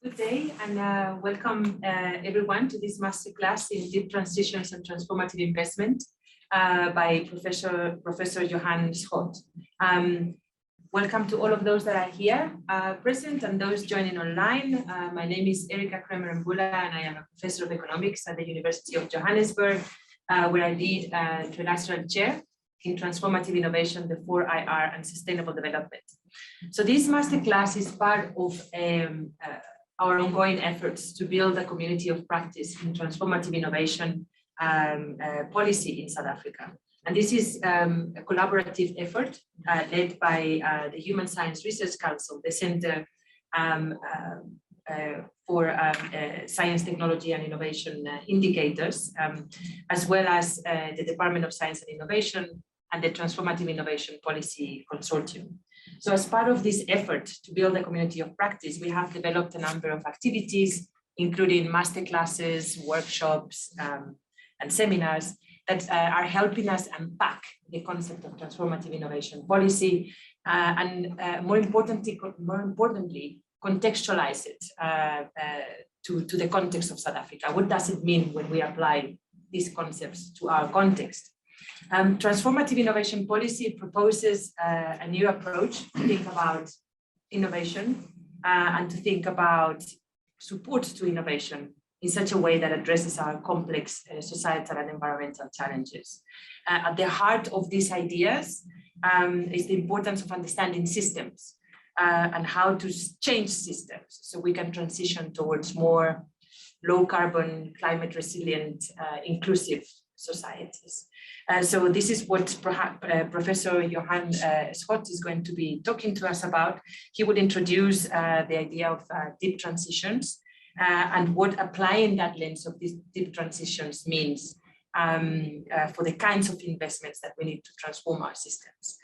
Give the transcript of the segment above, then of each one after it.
Good day and welcome everyone to this masterclass in deep transitions and transformative investment by Professor Johan Schot. Welcome to all of those that are here present and those joining online. My name is Erika Kremer-Mbula and I am a professor of economics at the University of Johannesburg, where I lead international chair in transformative innovation, the 4IR and sustainable development. So this masterclass is part of our ongoing efforts to build a community of practice in transformative innovation policy in South Africa. And this is a collaborative effort led by the Human Science Research Council, the Center for Science, Technology and Innovation Indicators, as well as the Department of Science and Innovation and the Transformative Innovation Policy Consortium. So as part of this effort to build a community of practice, we have developed a number of activities, including masterclasses, workshops, and seminars that are helping us unpack the concept of transformative innovation policy and more importantly, contextualize it to the context of South Africa. What does it mean when we apply these concepts to our context? Transformative innovation policy proposes a new approach to think about innovation and to think about support to innovation in such a way that addresses our complex societal and environmental challenges. At the heart of these ideas is the importance of understanding systems and how to change systems so we can transition towards more low carbon, climate resilient, inclusive societies. So this is what Professor Johan Schot is going to be talking to us about. He would introduce the idea of deep transitions and what applying that lens of these deep transitions means for the kinds of investments that we need to transform our systems.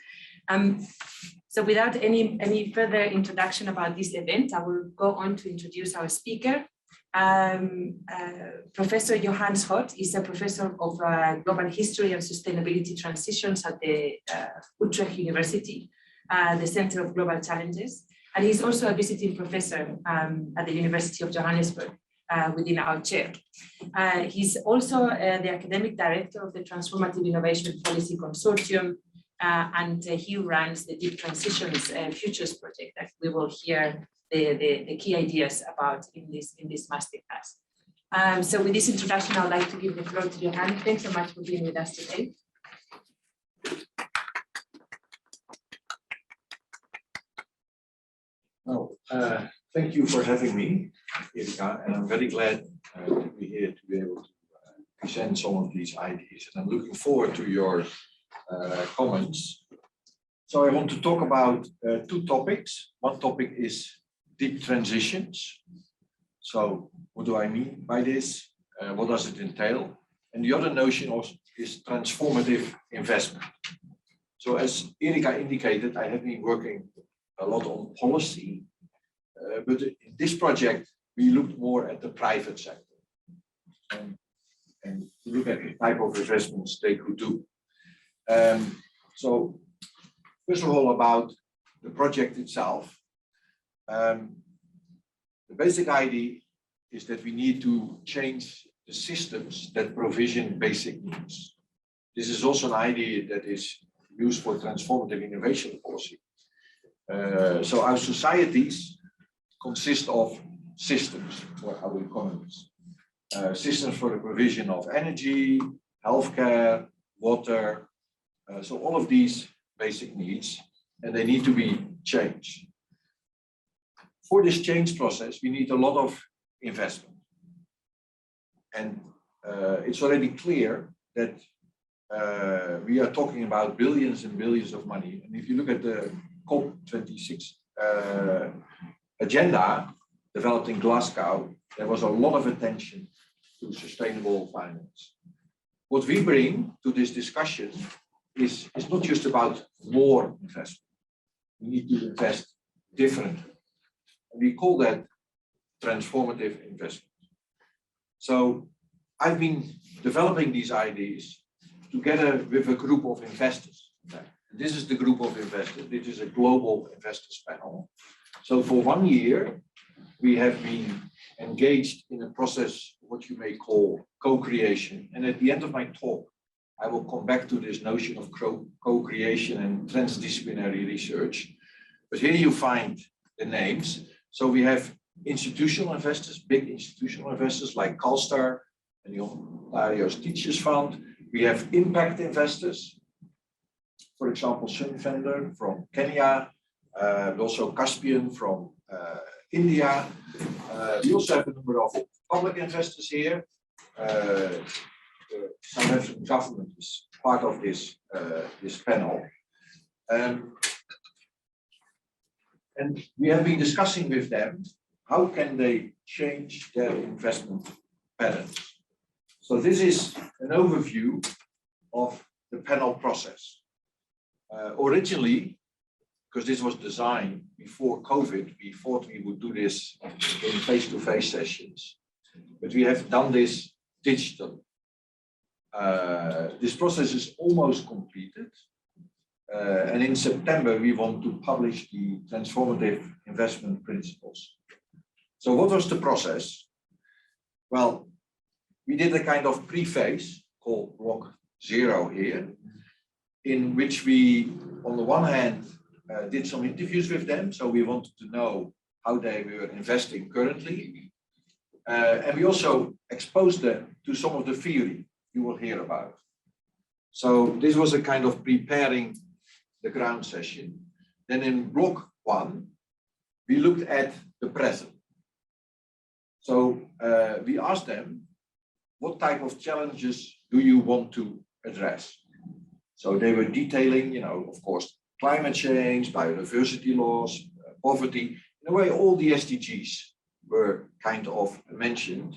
So without any further introduction about this event, I will go on to introduce our speaker. Professor Johan Schot is a professor of global history and sustainability transitions at the Utrecht University, the Center of Global Challenges, and he's also a visiting professor at the University of Johannesburg within our chair. He's also the academic director of the Transformative Innovation Policy Consortium, and he runs the Deep Transitions Futures project that we will hear the key ideas about in this masterclass. So with this introduction, I would like to give the floor to Johan. Thanks so much for being with us today. Well, thank you for having me, Erika, and I'm very glad to be here to be able to present some of these ideas. And I'm looking forward to your comments. So I want to talk about two topics. One topic is deep transitions. So what do I mean by this? What does it entail? And the other notion is transformative investment. So as Erika indicated, I have been working a lot on policy, but in this project, we looked more at the private sector and look at the type of investments they could do. So first of all, about the project itself. The basic idea is that we need to change the systems that provision basic needs. This is also an idea that is used for transformative innovation policy. So our societies consist of systems for our economies. Systems for the provision of energy, healthcare, water. So all of these basic needs, and they need to be changed. For this change process, we need a lot of investment. And it's already clear that we are talking about billions and billions of money. And if you look at the COP26 agenda developed in Glasgow, there was a lot of attention to sustainable finance. What we bring to this discussion is not just about more investment. We need to invest differently. And we call that transformative investment. So I've been developing these ideas together with a group of investors. This is the group of investors. This is a global investors panel. So for 1 year, we have been engaged in a process, what you may call co-creation. And at the end of my talk, I will come back to this notion of co-creation and transdisciplinary research. But here you find the names. So we have institutional investors, big institutional investors like Calstar and the Ontario's Teachers Fund. We have impact investors, for example, Sunfender from Kenya, but also Caspian from India. We also have a number of public investors here. South African government is part of this panel. And we have been discussing with them, how can they change their investment patterns? So this is an overview of the panel process. Originally, because this was designed before COVID, we thought we would do this in face-to-face sessions, but we have done this digital. This process is almost completed. And in September, we want to publish the Transformative Investment Principles. So what was the process? Well, we did a kind of pre-phase called Block 0 here, in which we, on the one hand, did some interviews with them. So we wanted to know how they were investing currently. And we also exposed them to some of the theory you will hear about. So this was a kind of preparing the ground session. Then in Block 1, we looked at the present. So we asked them, what type of challenges do you want to address? So they were detailing, of course, climate change, biodiversity loss, poverty. In a way, all the SDGs were kind of mentioned.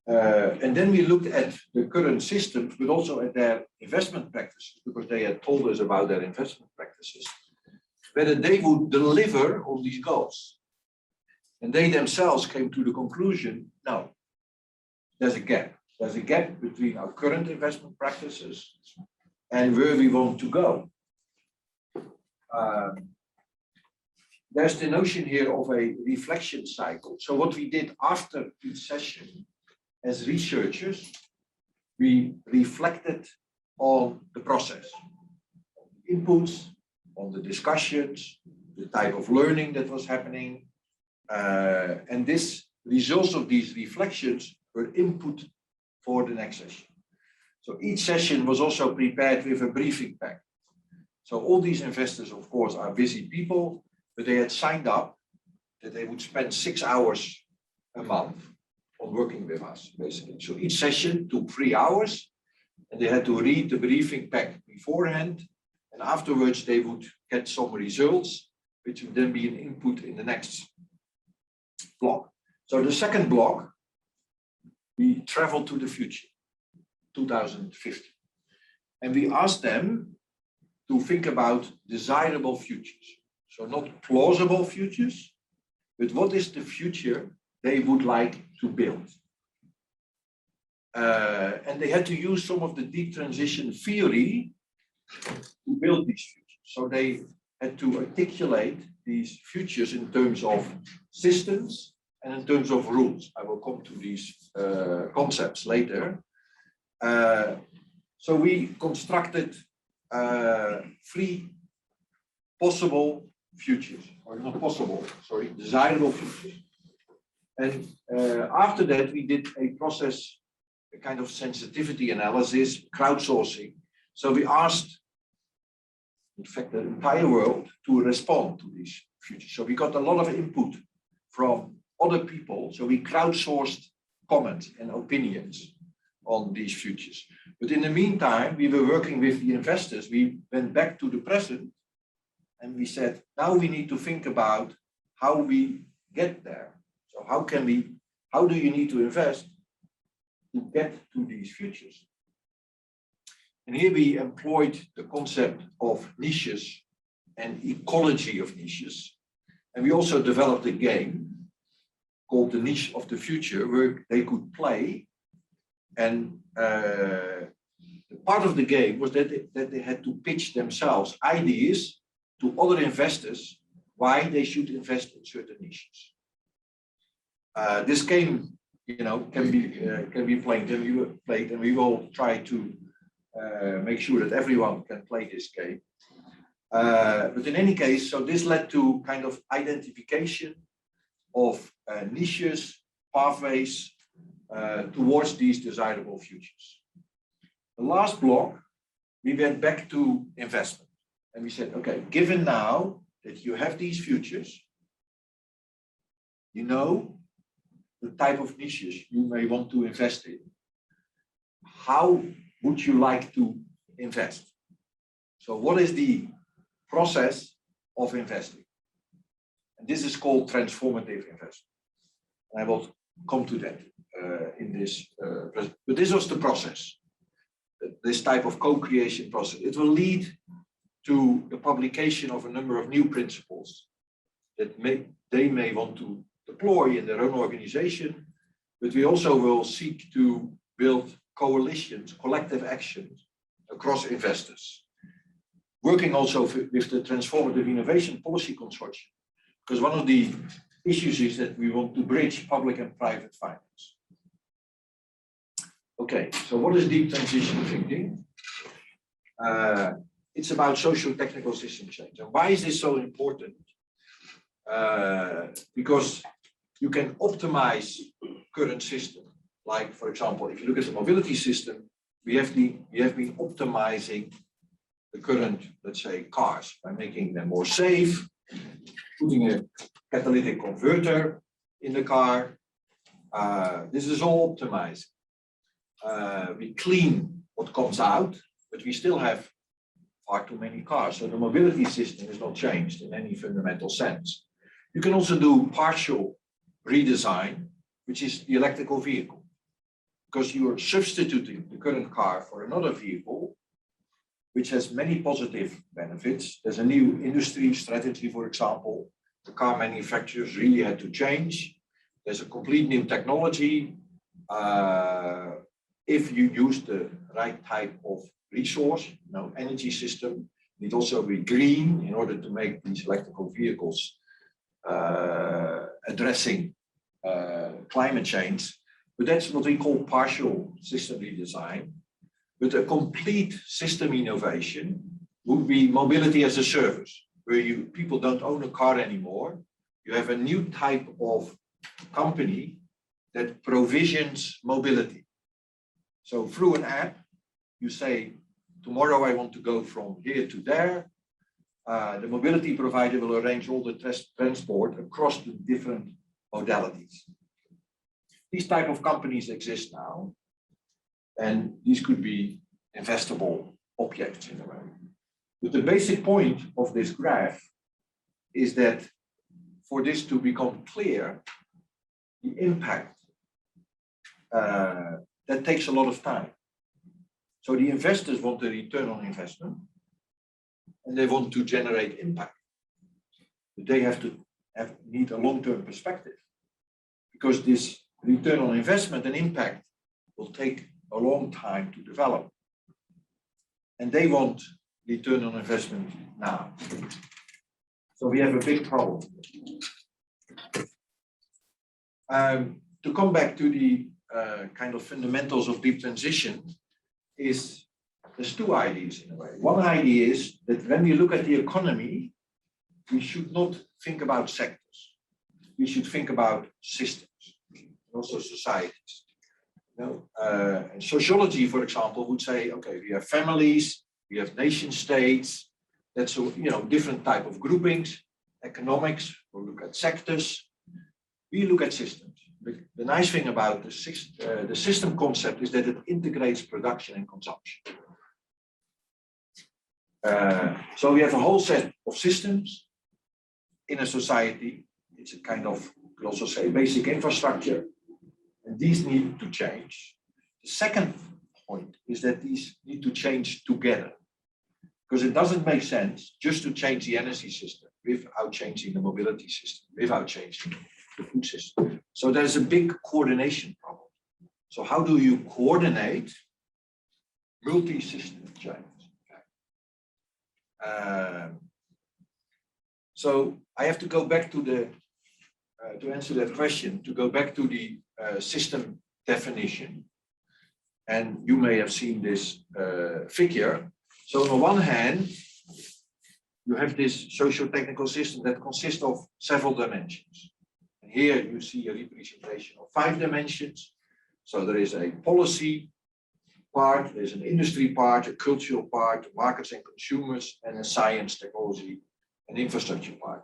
And then we looked at the current systems, but also at their investment practices, because they had told us about their investment practices, whether they would deliver on these goals. And they themselves came to the conclusion, no, there's a gap. There's a gap between our current investment practices and where we want to go. There's the notion here of a reflection cycle. So what we did after each session as researchers, we reflected on the process, on the inputs, on the discussions, the type of learning that was happening. And this results of these reflections were input for the next session. So each session was also prepared with a briefing pack. So all these investors, of course, are busy people, but they had signed up that they would spend 6 hours a month on working with us, basically. So each session took 3 hours, and they had to read the briefing pack beforehand, and afterwards they would get some results, which would then be an input in the next block. So the second block, we traveled to the future, 2050. And we asked them to think about desirable futures. So not plausible futures, but what is the future they would like to build? And they had to use some of the deep transition theory to build these futures. So they had to articulate these futures in terms of systems and in terms of rules. I will come to these concepts later. So we constructed 3 possible futures, or not possible, sorry, desirable futures. And after that, we did a process, a kind of sensitivity analysis, crowdsourcing. So we asked, in fact, the entire world to respond to these futures. So we got a lot of input from other people. So we crowdsourced comments and opinions on these futures. But in the meantime, we were working with the investors. We went back to the present and we said, now we need to think about how we get there. So how do you need to invest to get to these futures? And here we employed the concept of niches and ecology of niches. And we also developed a game called the Niche of the Future, where they could play. And part of the game was that they had to pitch themselves ideas to other investors why they should invest in certain niches. This game, can be played, and we will try to make sure that everyone can play this game. But in any case, so this led to kind of identification of niches, pathways towards these desirable futures. The last block, we went back to investment, and we said, okay, given now that you have these futures, you know the type of niches you may want to invest in. How would you like to invest? So what is the process of investing? And this is called transformative investment. And I will come to that in this, but this was the process, this type of co-creation process. It will lead to the publication of a number of new principles that they may want to deploy in their own organization, but we also will seek to build coalitions, collective actions across investors. Working also with the Transformative Innovation Policy Consortium, because one of the issues is that we want to bridge public and private finance. Okay, so what is deep transition thinking? It's about social technical system change. And why is this so important? Because you can optimize current system. Like, for example, if you look at the mobility system, we have been optimizing the current, let's say, cars by making them more safe, putting a catalytic converter in the car. This is all optimized. We clean what comes out, but we still have far too many cars. So the mobility system is not changed in any fundamental sense. You can also do partial redesign, which is the electrical vehicle, because you are substituting the current car for another vehicle, which has many positive benefits. There's a new industry strategy, for example. The car manufacturers really had to change. There's a complete new technology. If you use the right type of resource, energy system, it also be green in order to make these electrical vehicles addressing climate change. But that's what we call partial system redesign. But a complete system innovation would be mobility as a service, where people don't own a car anymore. You have a new type of company that provisions mobility. So through an app, you say, tomorrow I want to go from here to there. The mobility provider will arrange all the transport across the different modalities. These type of companies exist now, and these could be investable objects in a way. But the basic point of this graph is that for this to become clear, the impact, that takes a lot of time. So the investors want a return on investment, and they want to generate impact. But they need a long-term perspective, because this return on investment and impact will take a long time to develop. And they want return on investment now. So we have a big problem. To come back to the kind of fundamentals of deep transition, there's two ideas in a way. One idea is that when we look at the economy, we should not think about sectors. We should think about systems, also societies. And sociology, for example, would say, okay, we have families, we have nation states, that's different type of groupings. Economics, we'll look at sectors. We look at systems. The nice thing about the system concept is that it integrates production and consumption. So we have a whole set of systems in a society. It's a kind of, you could also say, basic infrastructure, and these need to change. The second point is that these need to change together, because it doesn't make sense just to change the energy system without changing the mobility system, without changing the food system. So there's a big coordination problem. So how do you coordinate multi-system change? So I have to go back to the to answer that question, to go back to the system definition, and you may have seen this figure. So on the one hand, you have this socio-technical system that consists of several dimensions. And here you see a representation of 5 dimensions. So there is a policy part, there's an industry part, a cultural part, markets and consumers, and a science, technology, and infrastructure part.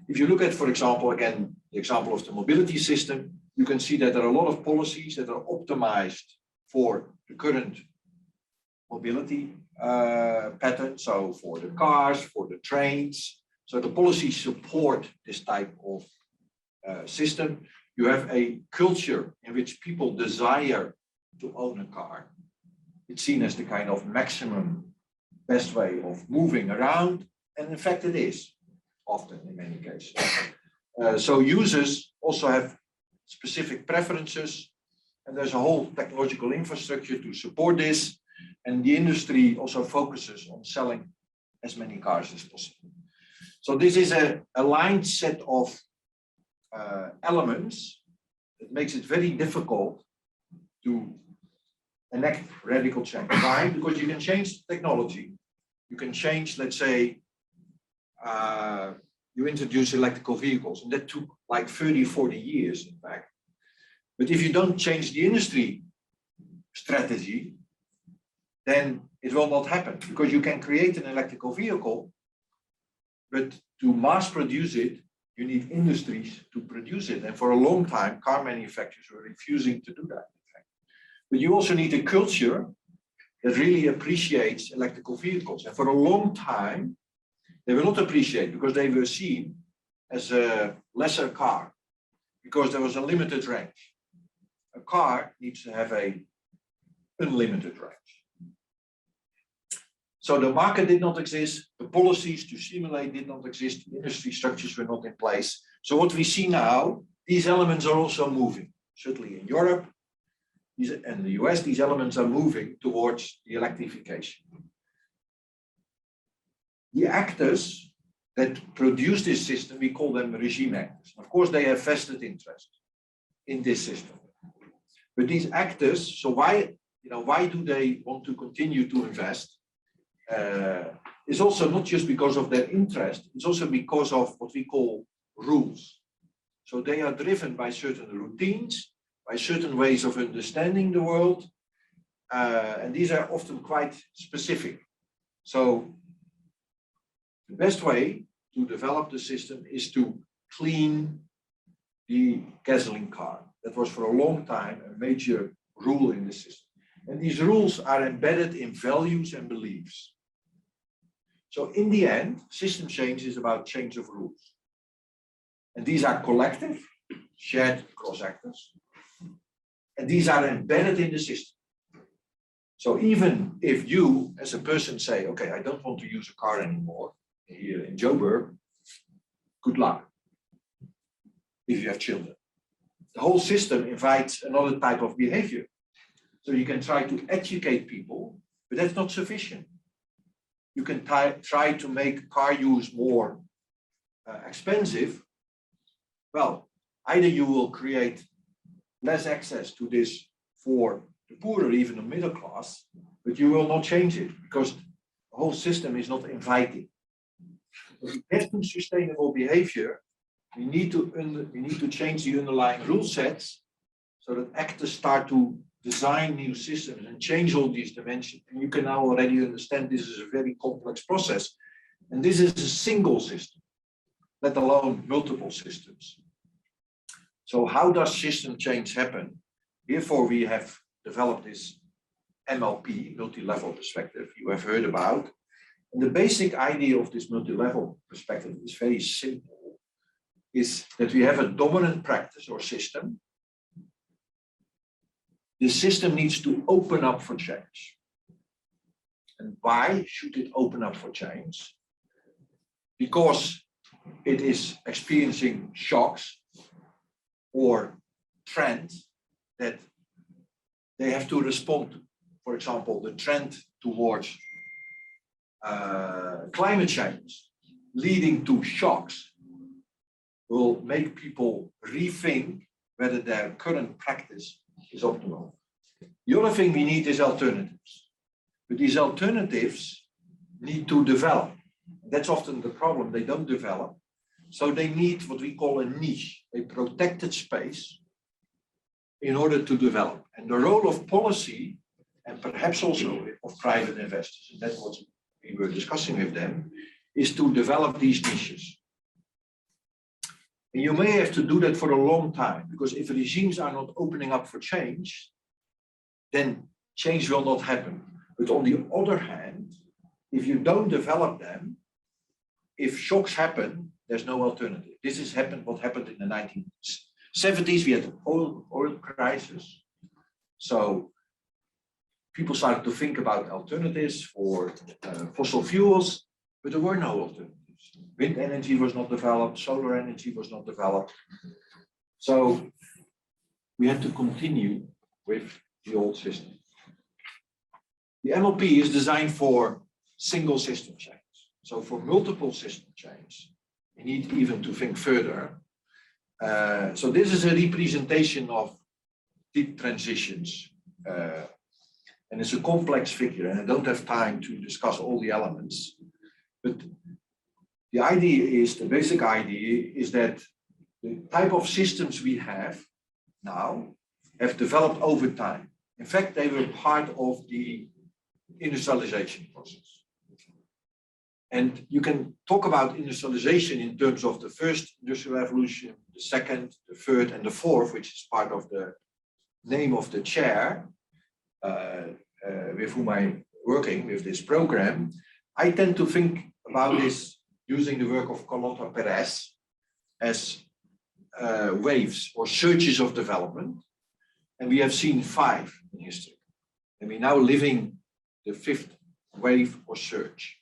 If you look at, for example, again, the example of the mobility system, you can see that there are a lot of policies that are optimized for the current mobility pattern. So for the cars, for the trains. So the policies support this type of system. You have a culture in which people desire to own a car. It's seen as the kind of maximum best way of moving around. And in fact, it is often in many cases. So users also have specific preferences, and there's a whole technological infrastructure to support this. And the industry also focuses on selling as many cars as possible. So this is a aligned set of elements that makes it very difficult to enact radical change. Why? Because you can change technology. You can change, let's say, you introduce electrical vehicles, and that took like 30, 40 years, in fact. But if you don't change the industry strategy, then it will not happen, because you can create an electrical vehicle, but to mass produce it, you need industries to produce it. And for a long time, car manufacturers were refusing to do that, in fact. But you also need a culture that really appreciates electrical vehicles. And for a long time, they were not appreciated because they were seen as a lesser car, because there was a limited range. A car needs to have an unlimited range. So the market did not exist, the policies to stimulate did not exist, the industry structures were not in place. So what we see now, these elements are also moving. Certainly in Europe and the US, these elements are moving towards the electrification. The actors that produce this system, we call them regime actors. Of course, they have vested interest in this system. But these actors, so why do they want to continue to invest? It's also not just because of their interest, it's also because of what we call rules. So they are driven by certain routines, by certain ways of understanding the world, and these are often quite specific. So the best way to develop the system is to clean the gasoline car. That was for a long time a major rule in the system. And these rules are embedded in values and beliefs. So in the end, system change is about change of rules. And these are collective, shared across actors. And these are embedded in the system. So even if you, as a person, say, okay, I don't want to use a car anymore here in Joburg, good luck if you have children. The whole system invites another type of behavior. So you can try to educate people, but that's not sufficient. You can try to make car use more expensive. Well, either you will create less access to this for the poor or even the middle class, but you will not change it because the whole system is not inviting. If we get to sustainable behavior, we need to change the underlying rule sets so that actors start to design new systems and change all these dimensions. And you can now already understand this is a very complex process. And this is a single system, let alone multiple systems. So how does system change happen? Therefore, we have developed this MLP, multi-level perspective, you have heard about. And the basic idea of this multi-level perspective is very simple, is that we have a dominant practice or system. The system needs to open up for change. And why should it open up for change? Because it is experiencing shocks or trends that they have to respond to. For example, the trend towards climate change leading to shocks will make people rethink whether their current practice is optimal. The other thing we need is alternatives. But these alternatives need to develop. That's often the problem, they don't develop. So they need what we call a niche, a protected space in order to develop. And the role of policy, and perhaps also of private investors, and that's what we were discussing with them, is to develop these niches. And you may have to do that for a long time, because if regimes are not opening up for change, then change will not happen. But on the other hand, if you don't develop them, if shocks happen, there's no alternative. This is what happened in the 1970s. We had the oil crisis. So people started to think about alternatives for fossil fuels, but there were no alternatives. Wind energy was not developed, solar energy was not developed. So we had to continue with the old system. The MLP is designed for single system change. So for multiple system change, we need even to think further. So this is a representation of deep transitions. And it's a complex figure, and I don't have time to discuss all the elements. But the basic idea is that the type of systems we have now have developed over time. In fact, they were part of the industrialization process. And you can talk about industrialization in terms of the first industrial revolution, the second, the third, and the fourth, which is part of the name of the chair with whom I'm working with this program. I tend to think about this using the work of Carlota Perez as waves or surges of development. And we have seen 5 in history. And we're now living the 5th wave or surge.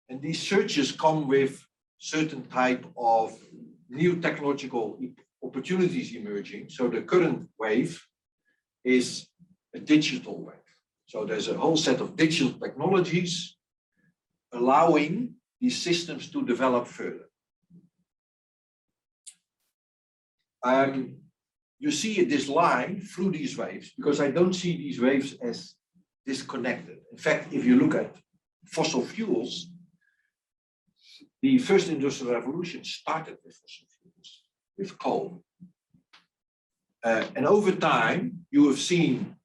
And these surges come with certain type of new technological opportunities emerging. So the current wave is a digital wave. So there's a whole set of digital technologies allowing these systems to develop further. You see this line through these waves, because I don't see these waves as disconnected. In fact, if you look at fossil fuels, the first industrial revolution started with fossil fuels, with coal. And over time, you have seen,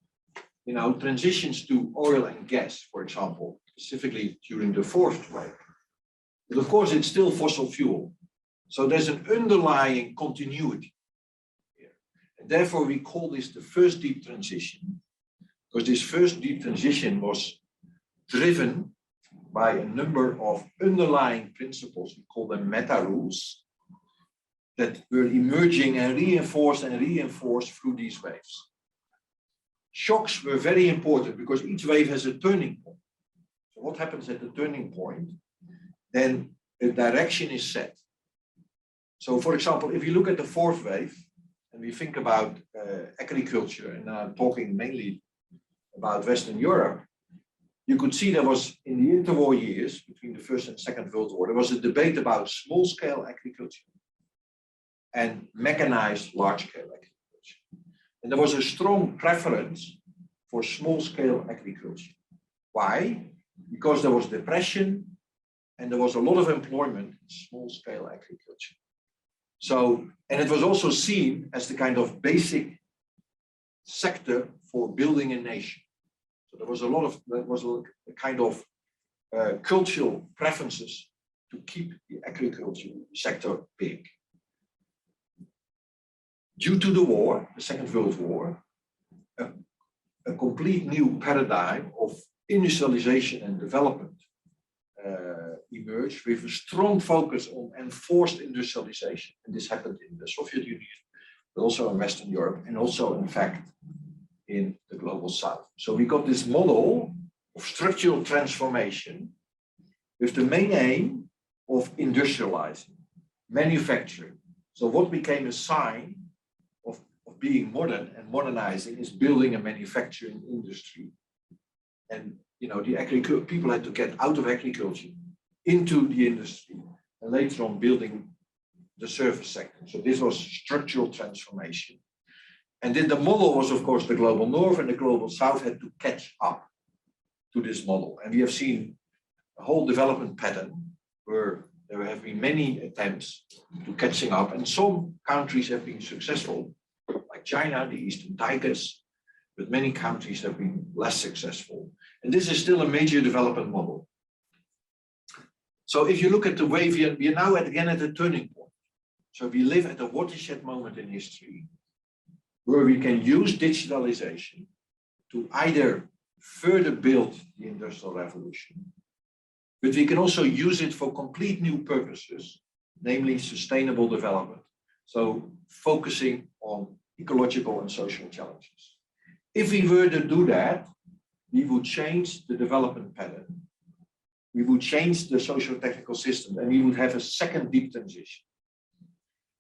transitions to oil and gas, for example, specifically during the 4th wave. But of course, it's still fossil fuel. So there's an underlying continuity here. And therefore, we call this the first deep transition, because this first deep transition was driven by a number of underlying principles, we call them meta rules, that were emerging and reinforced through these waves. Shocks were very important because each wave has a turning point. So what happens at the turning point? Then the direction is set. So for example, if you look at the 4th wave, and we think about agriculture, and I'm talking mainly about Western Europe, you could see there was, in the interwar years, between the First and Second World War, there was a debate about small-scale agriculture and mechanized large-scale agriculture. And there was a strong preference for small-scale agriculture. Why? Because there was depression and there was a lot of employment in small-scale agriculture. So, and it was also seen as the kind of basic sector for building a nation. So there was a kind of cultural preferences to keep the agriculture sector big. Due to the war, the Second World War, a complete new paradigm of industrialization and development emerged with a strong focus on enforced industrialization. And this happened in the Soviet Union, but also in Western Europe, and also, in fact, in the global south. So we got this model of structural transformation with the main aim of industrializing, manufacturing. So what became a sign of being modern and modernizing is building a manufacturing industry. And the people had to get out of agriculture into the industry, and later on building the service sector. So this was structural transformation. And then the model was, of course, the global north, and the global south had to catch up to this model. And we have seen a whole development pattern where there have been many attempts to catching up, and some countries have been successful, like China, the Eastern Tigers, but many countries have been less successful. And this is still a major development model. So if you look at the way we are now again at a turning point. So we live at a watershed moment in history where we can use digitalization to either further build the Industrial Revolution, but we can also use it for complete new purposes, namely sustainable development. So focusing on ecological and social challenges. If we were to do that, we would change the development pattern. We would change the socio-technical system, and we would have a second deep transition.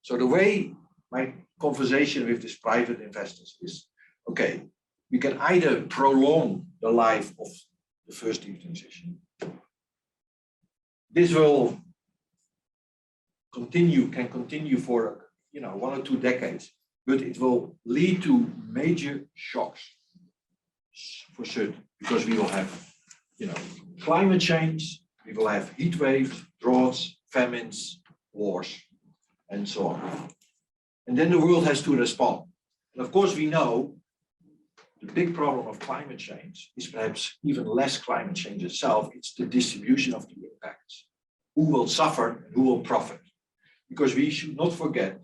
So the way my conversation with these private investors is, okay, we can either prolong the life of the first deep transition. This will can continue for 1 or 2 decades, but it will lead to major shocks for certain, because we will have climate change, we will have heat waves, droughts, famines, wars, and so on. And then the world has to respond. And of course, we know the big problem of climate change is perhaps even less climate change itself, it's the distribution of the impacts. Who will suffer and who will profit? Because we should not forget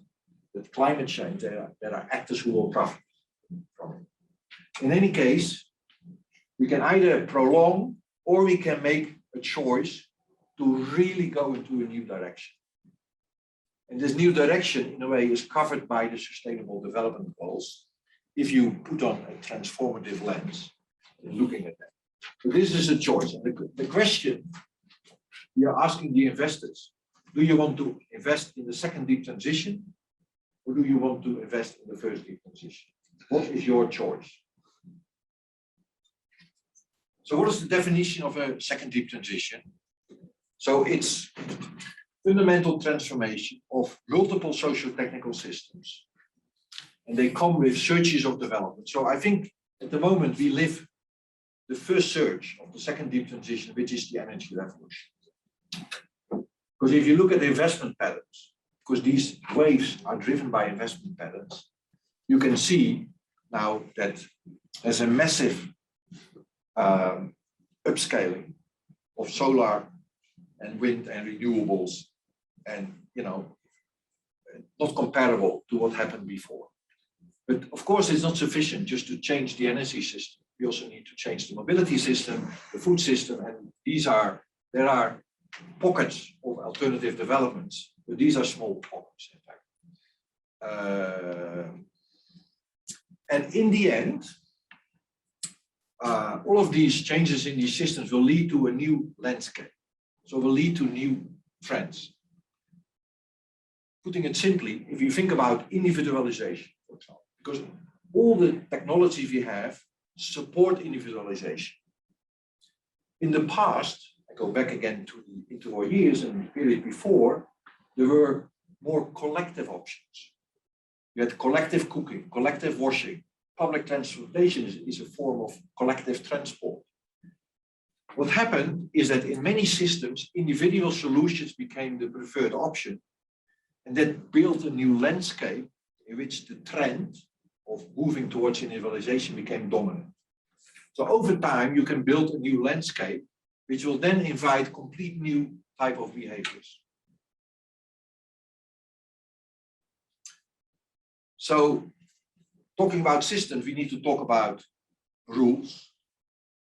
that climate change, there are actors who will profit from it. In any case, we can either prolong or we can make a choice to really go into a new direction. And this new direction, in a way, is covered by the Sustainable Development Goals if you put on a transformative lens in looking at that. So this is a choice. And the question we are asking the investors, do you want to invest in the second deep transition, or do you want to invest in the first deep transition? What is your choice? So what is the definition of a second deep transition? So it's fundamental transformation of multiple socio-technical systems. And they come with surges of development. So I think at the moment we live the first surge of the second deep transition, which is the energy revolution. Because if you look at the investment patterns, because these waves are driven by investment patterns, you can see now that there's a massive upscaling of solar and wind and renewables, and not comparable to what happened before. But of course, it's not sufficient just to change the energy system. We also need to change the mobility system, the food system, and there are pockets of alternative developments, but these are small pockets, in fact. And in the end, all of these changes in these systems will lead to a new landscape. So will lead to new trends. Putting it simply, if you think about individualization, for example, because all the technologies we have support individualization. In the past, I go back again into our years and the period before, there were more collective options. You had collective cooking, collective washing. Public transportation is a form of collective transport. What happened is that in many systems, individual solutions became the preferred option, and that built a new landscape in which the trend of moving towards individualization became dominant. So over time, you can build a new landscape, which will then invite complete new type of behaviors. So talking about systems, we need to talk about rules.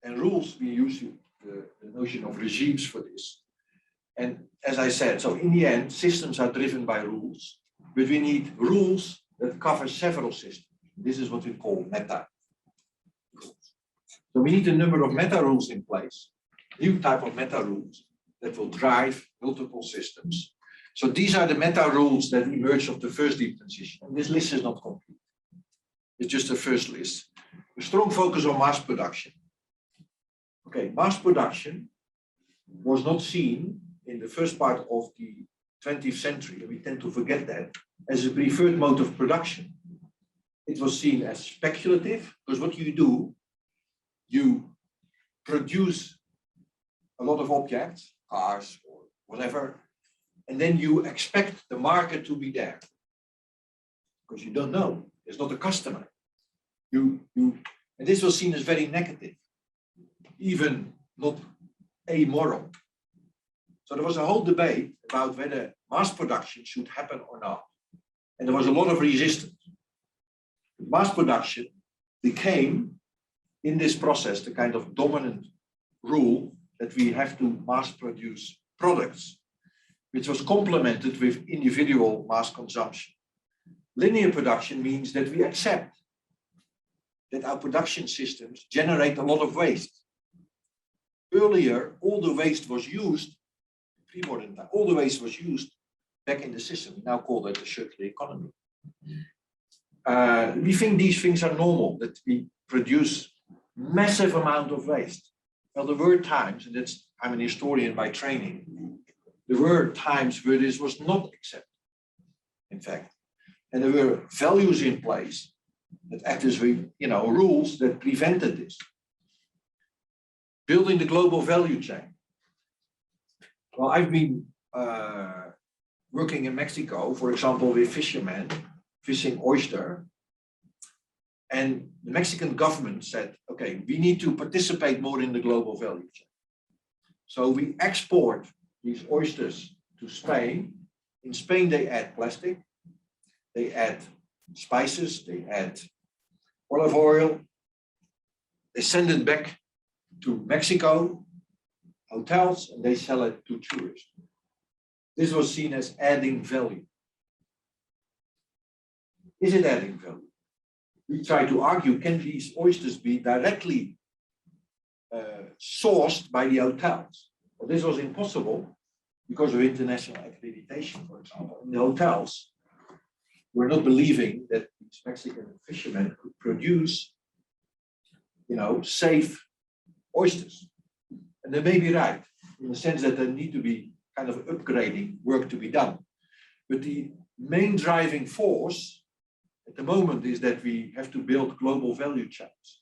And rules, we use the notion of regimes for this. And as I said, so in the end, systems are driven by rules, but we need rules that cover several systems. This is what we call meta rules. So we need a number of meta rules in place, new type of meta rules that will drive multiple systems. So these are the meta rules that emerge of the first deep transition. And this list is not complete. It's just the first list. A strong focus on mass production. Okay, mass production was not seen in the first part of the 20th century, and we tend to forget that, as a preferred mode of production. It was seen as speculative, because what do, you produce a lot of objects, cars or whatever, and then you expect the market to be there. Because you don't know, there's not a customer. And this was seen as very negative, even not amoral. So there was a whole debate about whether mass production should happen or not. And there was a lot of resistance. Mass production became, in this process, the kind of dominant rule that we have to mass produce products, which was complemented with individual mass consumption. Linear production means that we accept that our production systems generate a lot of waste. Earlier, all the waste was used, pre-modern time, all the waste was used back in the system. We now call that the circular economy. We think these things are normal, that we produce massive amount of waste. Well, there were times, and that's, I'm an historian by training, there were times where this was not accepted, in fact. And there were values in place that acted as, rules that prevented this. Building the global value chain. Well, I've been working in Mexico, for example, with fishermen, fishing oyster. And the Mexican government said, okay, we need to participate more in the global value chain. So we export these oysters to Spain. In Spain, they add plastic, they add spices, they add olive oil. They send it back to Mexico, hotels, and they sell it to tourists. This was seen as adding value. Is it adding value? We try to argue, can these oysters be directly sourced by the hotels? Well, this was impossible because of international accreditation, for example. And the hotels were not believing that these Mexican fishermen could produce, safe oysters. And they may be right, in the sense that there need to be kind of upgrading work to be done. But the main driving force at the moment is that we have to build global value chains.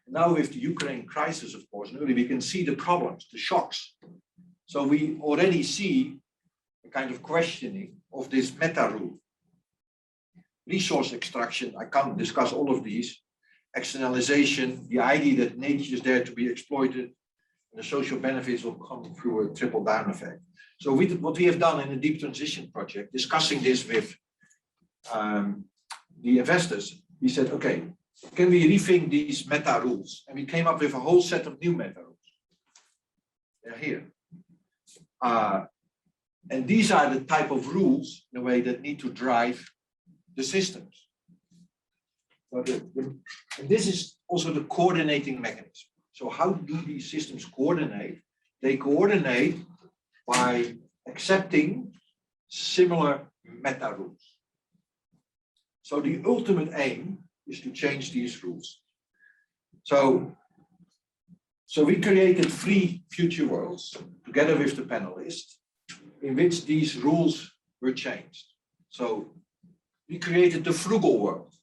Now with the Ukraine crisis, of course, we can see the problems, the shocks. So we already see a kind of questioning of this meta rule. Resource extraction, I can't discuss all of these. Externalization, the idea that nature is there to be exploited, and the social benefits will come through a trickle down effect. So what we have done in the Deep Transition project, discussing this with the investors, we said, okay, can we rethink these meta rules? And we came up with a whole set of new meta rules. They're here. And these are the type of rules, in a way, that need to drive the systems. So and this is also the coordinating mechanism. So how do these systems coordinate? They coordinate by accepting similar meta rules. So the ultimate aim is to change these rules. So we created 3 future worlds together with the panelists in which these rules were changed. So we created the frugal world.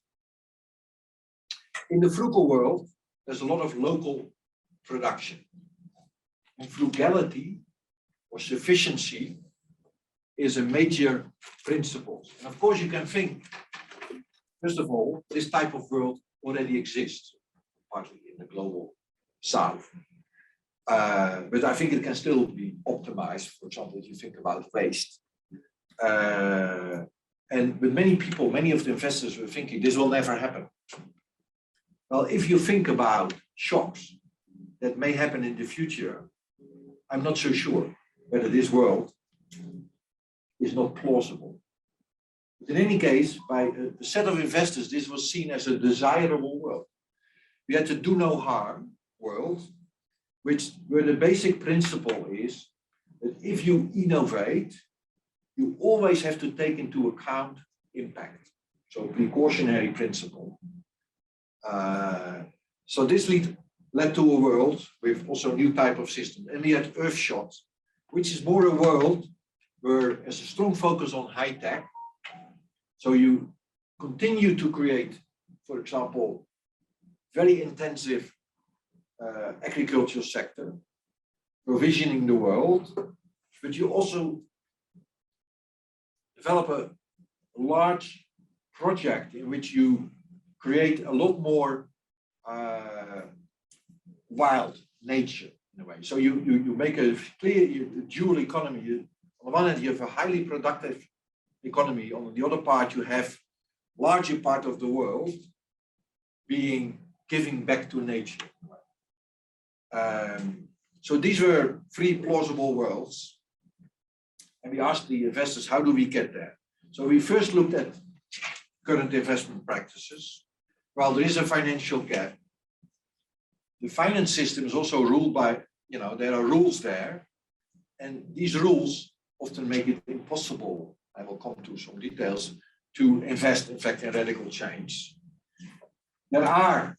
In the frugal world, there's a lot of local production. And frugality or sufficiency is a major principle. And of course, you can think, first of all, this type of world already exists, partly in the global south. But I think it can still be optimized. For example, if you think about waste. But many people, many of the investors were thinking this will never happen. Well, if you think about shocks that may happen in the future, I'm not so sure whether this world is not plausible. But in any case, by a set of investors, this was seen as a desirable world. We had to do no harm world, where the basic principle is that if you innovate, you always have to take into account impact. So precautionary principle. So this led to a world with also a new type of system. And we had Schot, which is more a world where there's a strong focus on high tech. So you continue to create, for example, very intensive agricultural sector, provisioning the world, but you also develop a large project in which you create a lot more wild nature in a way. So you make a clear dual economy. On the one hand, you have a highly productive economy. On the other part, you have larger part of the world being giving back to nature. So these were three plausible worlds. And we asked the investors, how do we get there? So we first looked at current investment practices. Well, there is a financial gap. The finance system is also ruled by, there are rules there. And these rules often make it impossible, I will come to some details, to invest, in fact, in radical change. There are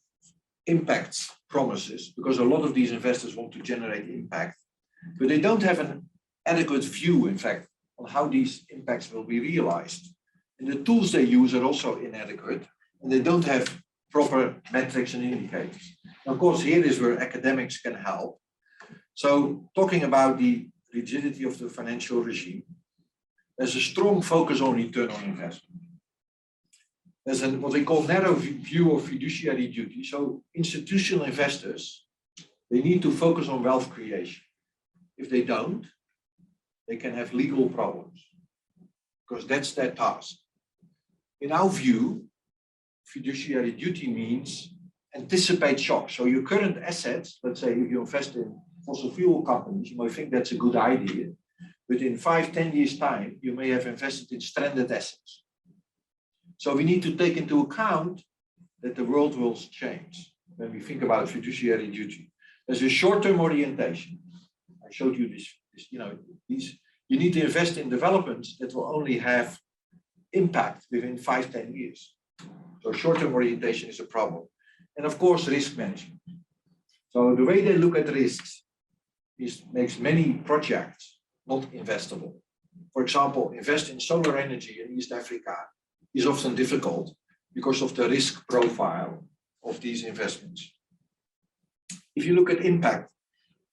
impacts promises, because a lot of these investors want to generate impact, but they don't have an adequate view, in fact, on how these impacts will be realized. And the tools they use are also inadequate, and they don't have proper metrics and indicators. Of course, here is where academics can help. So talking about the rigidity of the financial regime, there's a strong focus on return on investment. There's what we call narrow view of fiduciary duty. So institutional investors, they need to focus on wealth creation. If they don't, they can have legal problems, because that's their task. In our view, fiduciary duty means anticipate shocks. So your current assets, let's say if you invest in fossil fuel companies, you might think that's a good idea, but in 5-10 years' time, you may have invested in stranded assets. So we need to take into account that the world will change when we think about fiduciary duty. There's a short-term orientation. I showed you this, you need to invest in developments that will only have impact within 5-10 years. So short-term orientation is a problem. And of course, risk management. So the way they look at risks makes many projects not investable. For example, invest in solar energy in East Africa is often difficult because of the risk profile of these investments. If you look at impact,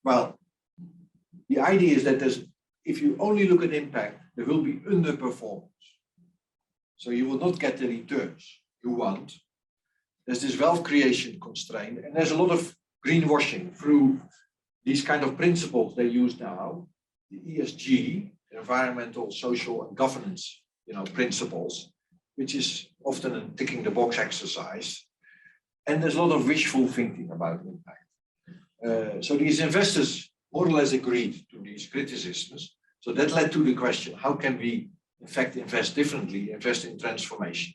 well, the idea is that if you only look at impact, there will be underperformance. So you will not get the returns you want. There's this wealth creation constraint, and there's a lot of greenwashing through these kind of principles they use now, the ESG, environmental, social, and governance, principles, which is often a ticking the box exercise. And there's a lot of wishful thinking about impact. So these investors more or less agreed to these criticisms. So that led to the question, how can we, in fact, invest differently, invest in transformation?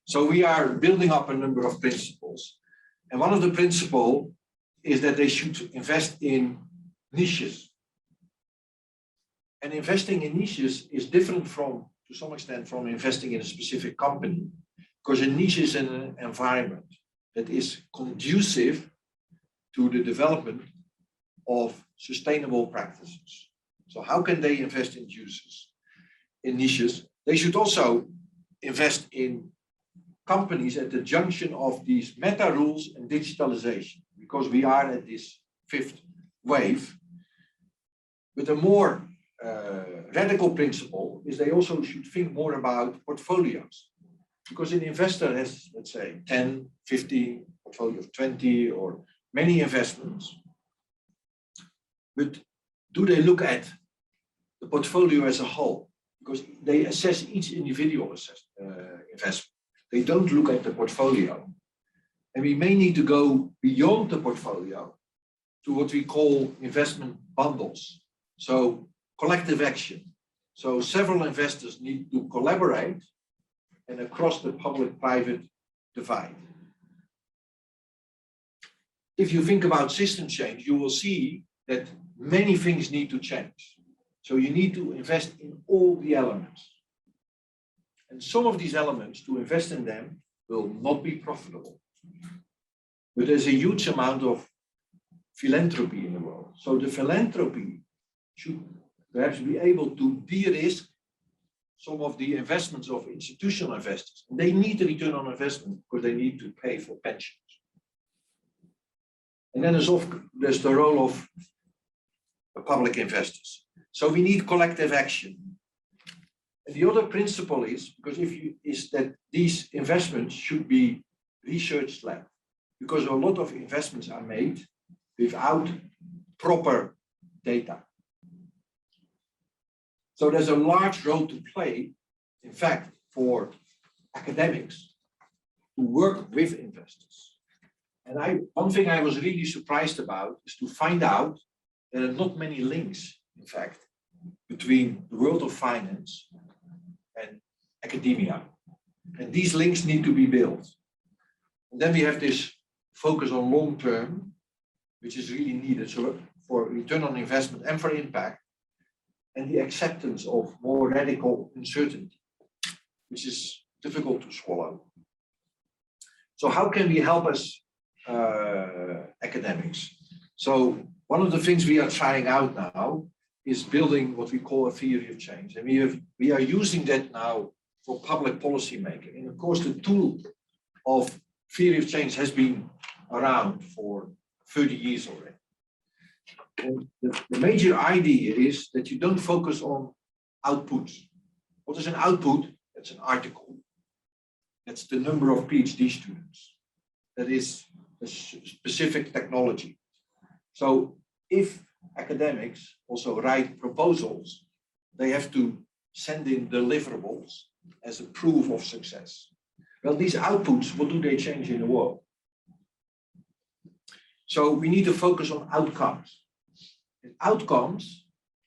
So we are building up a number of principles. And one of the principles is that they should invest in niches. And investing in niches is different to some extent, from investing in a specific company, because a niche is an environment that is conducive to the development of sustainable practices. So how can they invest in niches? They should also invest in companies at the junction of these meta rules and digitalization, because we are at this 5th wave. But a more radical principle is they also should think more about portfolios, because an investor has, let's say, 10, 15, portfolio of 20, or many investments. But do they look at the portfolio as a whole? Because they assess each individual investment. They don't look at the portfolio. And we may need to go beyond the portfolio to what we call investment bundles. So collective action. So several investors need to collaborate and across the public-private divide. If you think about system change, you will see that many things need to change. So you need to invest in all the elements. And some of these elements, to invest in them, will not be profitable. But there's a huge amount of philanthropy in the world. So the philanthropy should perhaps be able to de-risk some of the investments of institutional investors. And they need a return on investment because they need to pay for pensions. And then there's the role of public investors. So we need collective action. And the other principle is that these investments should be research-led, because a lot of investments are made without proper data. So there's a large role to play, in fact, for academics to work with investors. And one thing I was really surprised about is to find out there are not many links, in fact, between the world of finance and academia. And these links need to be built. And then we have this focus on long term, which is really needed so for return on investment and for impact, and the acceptance of more radical uncertainty, which is difficult to swallow. So how can we help as academics? So one of the things we are trying out now is building what we call a theory of change. And we are using that now for public policy making. And of course, the tool of theory of change has been around for 30 years already. And the major idea is that you don't focus on outputs. What is an output? That's an article. That's the number of PhD students. That is a specific technology. So if academics also write proposals, they have to send in deliverables as a proof of success. Well, these outputs, what do they change in the world? So we need to focus on outcomes. And outcomes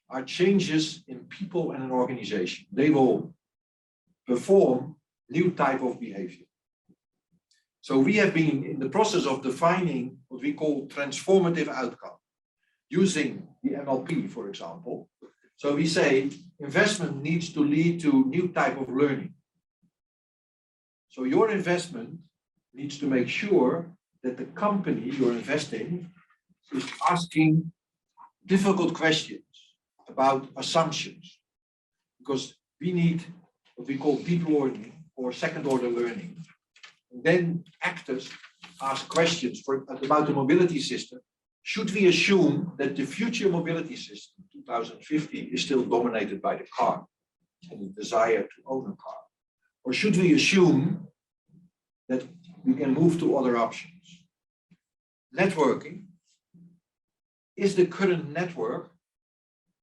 are changes in people and an organization. They will perform new type of behavior. So we have been in the process of defining what we call transformative outcome, using the NLP, for example. So we say investment needs to lead to new type of learning. So your investment needs to make sure that the company you're investing is asking difficult questions about assumptions, because we need what we call deep learning or second order learning. And then actors ask questions about the mobility system. Should we assume that the future mobility system, 2050, is still dominated by the car and the desire to own a car? Or should we assume that we can move to other options? Networking. Is the current network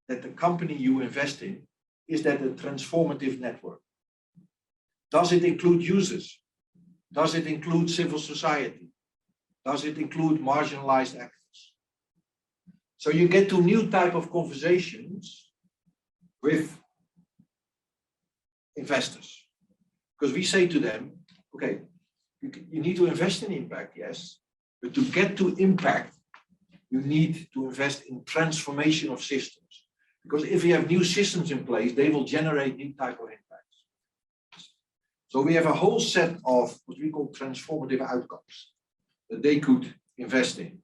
that the company you invest in, is that a transformative network? Does it include users? Does it include civil society? Does it include marginalized actors? So you get to new type of conversations with investors, because we say to them, okay, you need to invest in impact, yes, but to get to impact, you need to invest in transformation of systems. Because if you have new systems in place, they will generate new type of impacts. So we have a whole set of what we call transformative outcomes that they could invest in.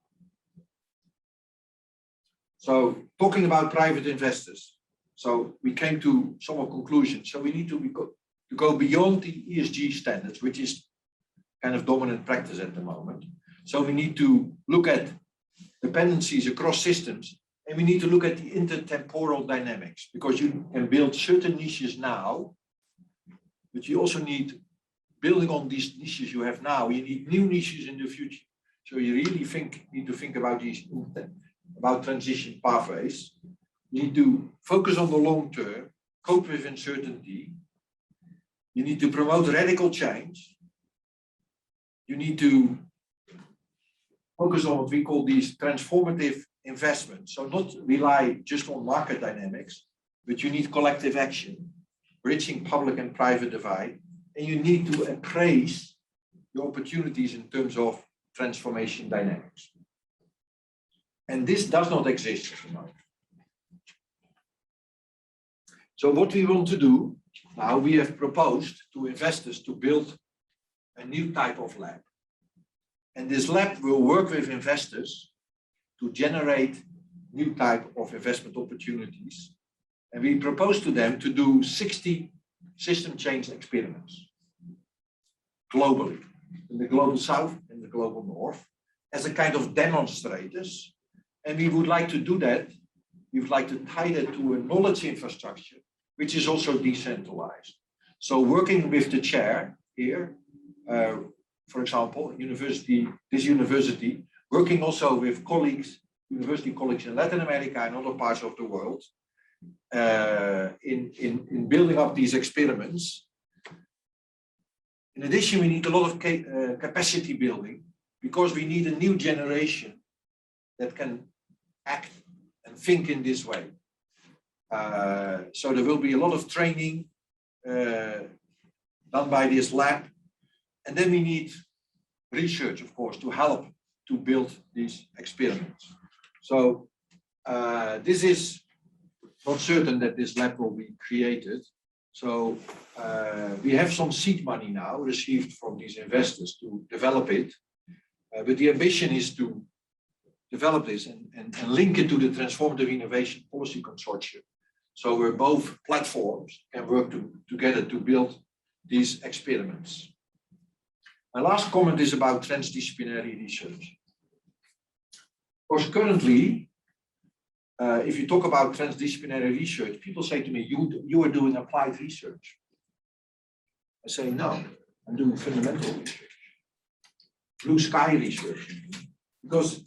So talking about private investors, so we came to some conclusions. So we need to go beyond the ESG standards, which is kind of dominant practice at the moment. So we need to look at dependencies across systems, and we need to look at the intertemporal dynamics, because you can build certain niches now, but you also need, building on these niches you have now, you need new niches in the future. So you really need to think about about transition pathways. You need to focus on the long term, cope with uncertainty. You need to promote radical change. You need to focus on what we call these transformative investments. So not rely just on market dynamics, but you need collective action, bridging public and private divide, and you need to appraise the opportunities in terms of transformation dynamics. And this does not exist at the moment. So what we want to do now, we have proposed to investors to build a new type of lab. And this lab will work with investors to generate new type of investment opportunities And we proposed to them to do 60 system change experiments globally, in the global south and the global north, as a kind of demonstrators. And we would like to do that. We would like to tie that to a knowledge infrastructure, which is also decentralized. So working with the chair here, for example, this university, working also with colleagues, university colleagues in Latin America and other parts of the world, in building up these experiments. In addition, we need a lot of capacity building, because we need a new generation that can act and think in this way. So there will be a lot of training done by this lab. And then we need research, of course, to help to build these experiments. So this is not certain that this lab will be created. So we have some seed money now received from these investors to develop it. But the ambition is to develop this and link it to the Transformative Innovation Policy Consortium. So where both platforms can work together to build these experiments. My last comment is about transdisciplinary research. Of course, currently, if you talk about transdisciplinary research, people say to me, you are doing applied research. I say, no, I'm doing fundamental research. Blue sky research. Because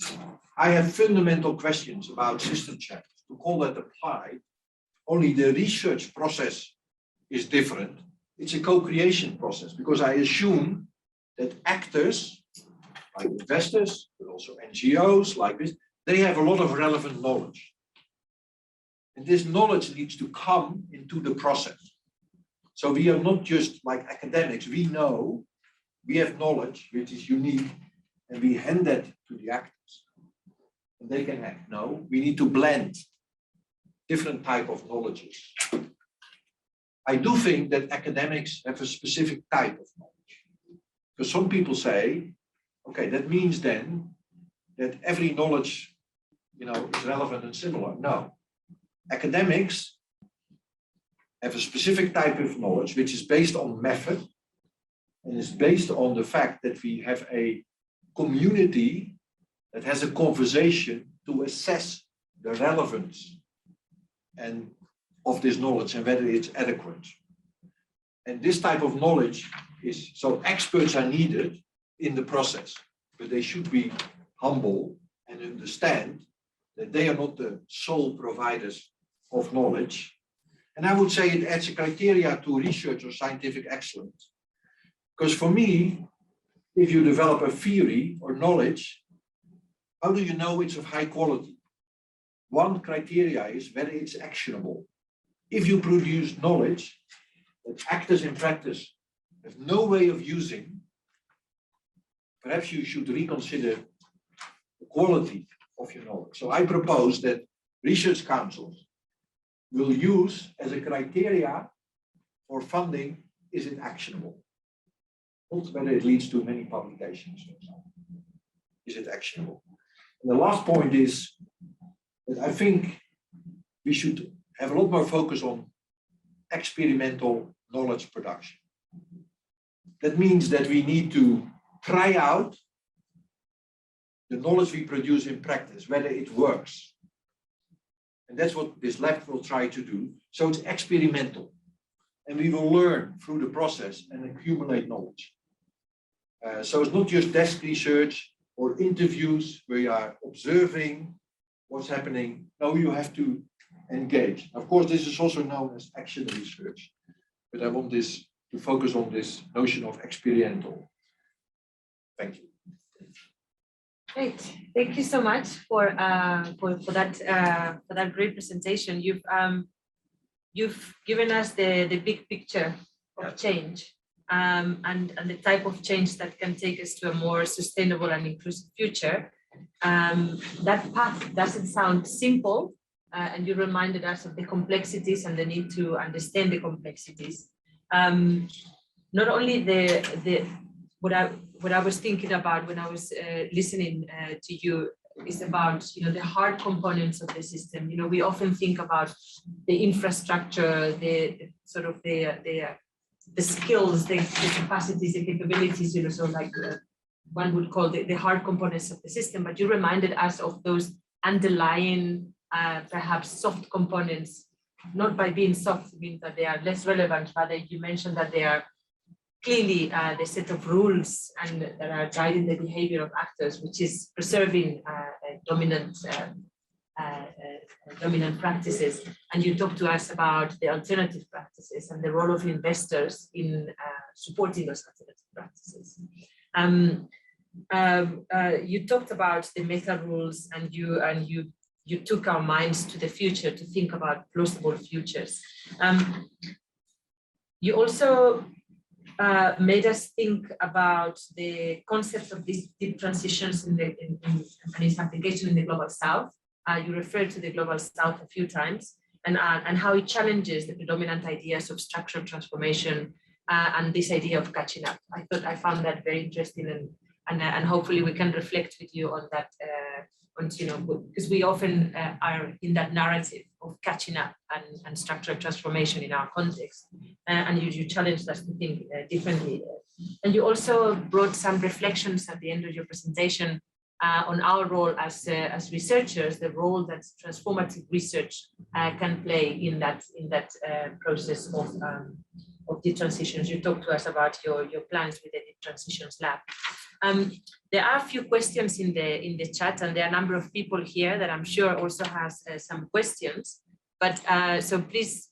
I have fundamental questions about system change. To call that applied, only the research process is different. It's a co-creation process, because I assume that actors, like investors, but also NGOs like this, they have a lot of relevant knowledge. And this knowledge needs to come into the process. So we are not just like academics, we know, we have knowledge which is unique, and we hand that to the actors. And they can act. No, we need to blend different type of knowledges. I do think that academics have a specific type of knowledge. Because some people say, okay, that means then that every knowledge, is relevant and similar. No. Academics have a specific type of knowledge which is based on method, and is based on the fact that we have a community that has a conversation to assess the relevance and of this knowledge and whether it's adequate. And this type of knowledge is, so experts are needed in the process, but they should be humble and understand that they are not the sole providers of knowledge. And I would say it adds a criteria to research or scientific excellence. Because for me, if you develop a theory or knowledge, how do you know it's of high quality? One criteria is whether it's actionable. If you produce knowledge that actors in practice have no way of using, perhaps you should reconsider the quality of your knowledge. So I propose that research councils will use as a criteria for funding, is it actionable? Not whether it leads to many publications, for example. Is it actionable? And the last point is that I think we should have a lot more focus on experimental knowledge production. That means that we need to try out the knowledge we produce in practice, whether it works. And that's what this lab will try to do. So it's experimental. And we will learn through the process and accumulate knowledge. So it's not just desk research or interviews where you are observing what's happening. No, you have to engage. Of course, this is also known as action research, but I want this to focus on this notion of experiential. Thank you. Great, thank you so much for that great presentation. You've given us the big picture of change and the type of change that can take us to a more sustainable and inclusive future. That path doesn't sound simple, and you reminded us of the complexities and the need to understand the complexities. Not only what I was thinking about when I was listening to you is about, the hard components of the system. We often think about the infrastructure, the sort of the skills, the capacities, the capabilities, so like one would call the hard components of the system, but you reminded us of those underlying, perhaps soft components, not by being soft, means that they are less relevant, but you mentioned that they are clearly the set of rules and that are guiding the behavior of actors, which is preserving dominant practices. And you talked to us about the alternative practices and the role of investors in supporting those alternative practices. You talked about the meta rules, and you took our minds to the future to think about plausible futures. You also made us think about the concept of these deep transitions and its application in the Global South. You referred to the Global South a few times, and how it challenges the predominant ideas of structural transformation and this idea of catching up. I found that very interesting, and hopefully we can reflect with you on that. Because we often are in that narrative of catching up and structural transformation in our context, and you challenged us to think differently. And you also brought some reflections at the end of your presentation on our role as researchers, the role that transformative research can play in that process of the transitions. You talked to us about your plans with the Deep Transitions Lab. There are a few questions in the chat, and there are a number of people here that I'm sure also has some questions. But so please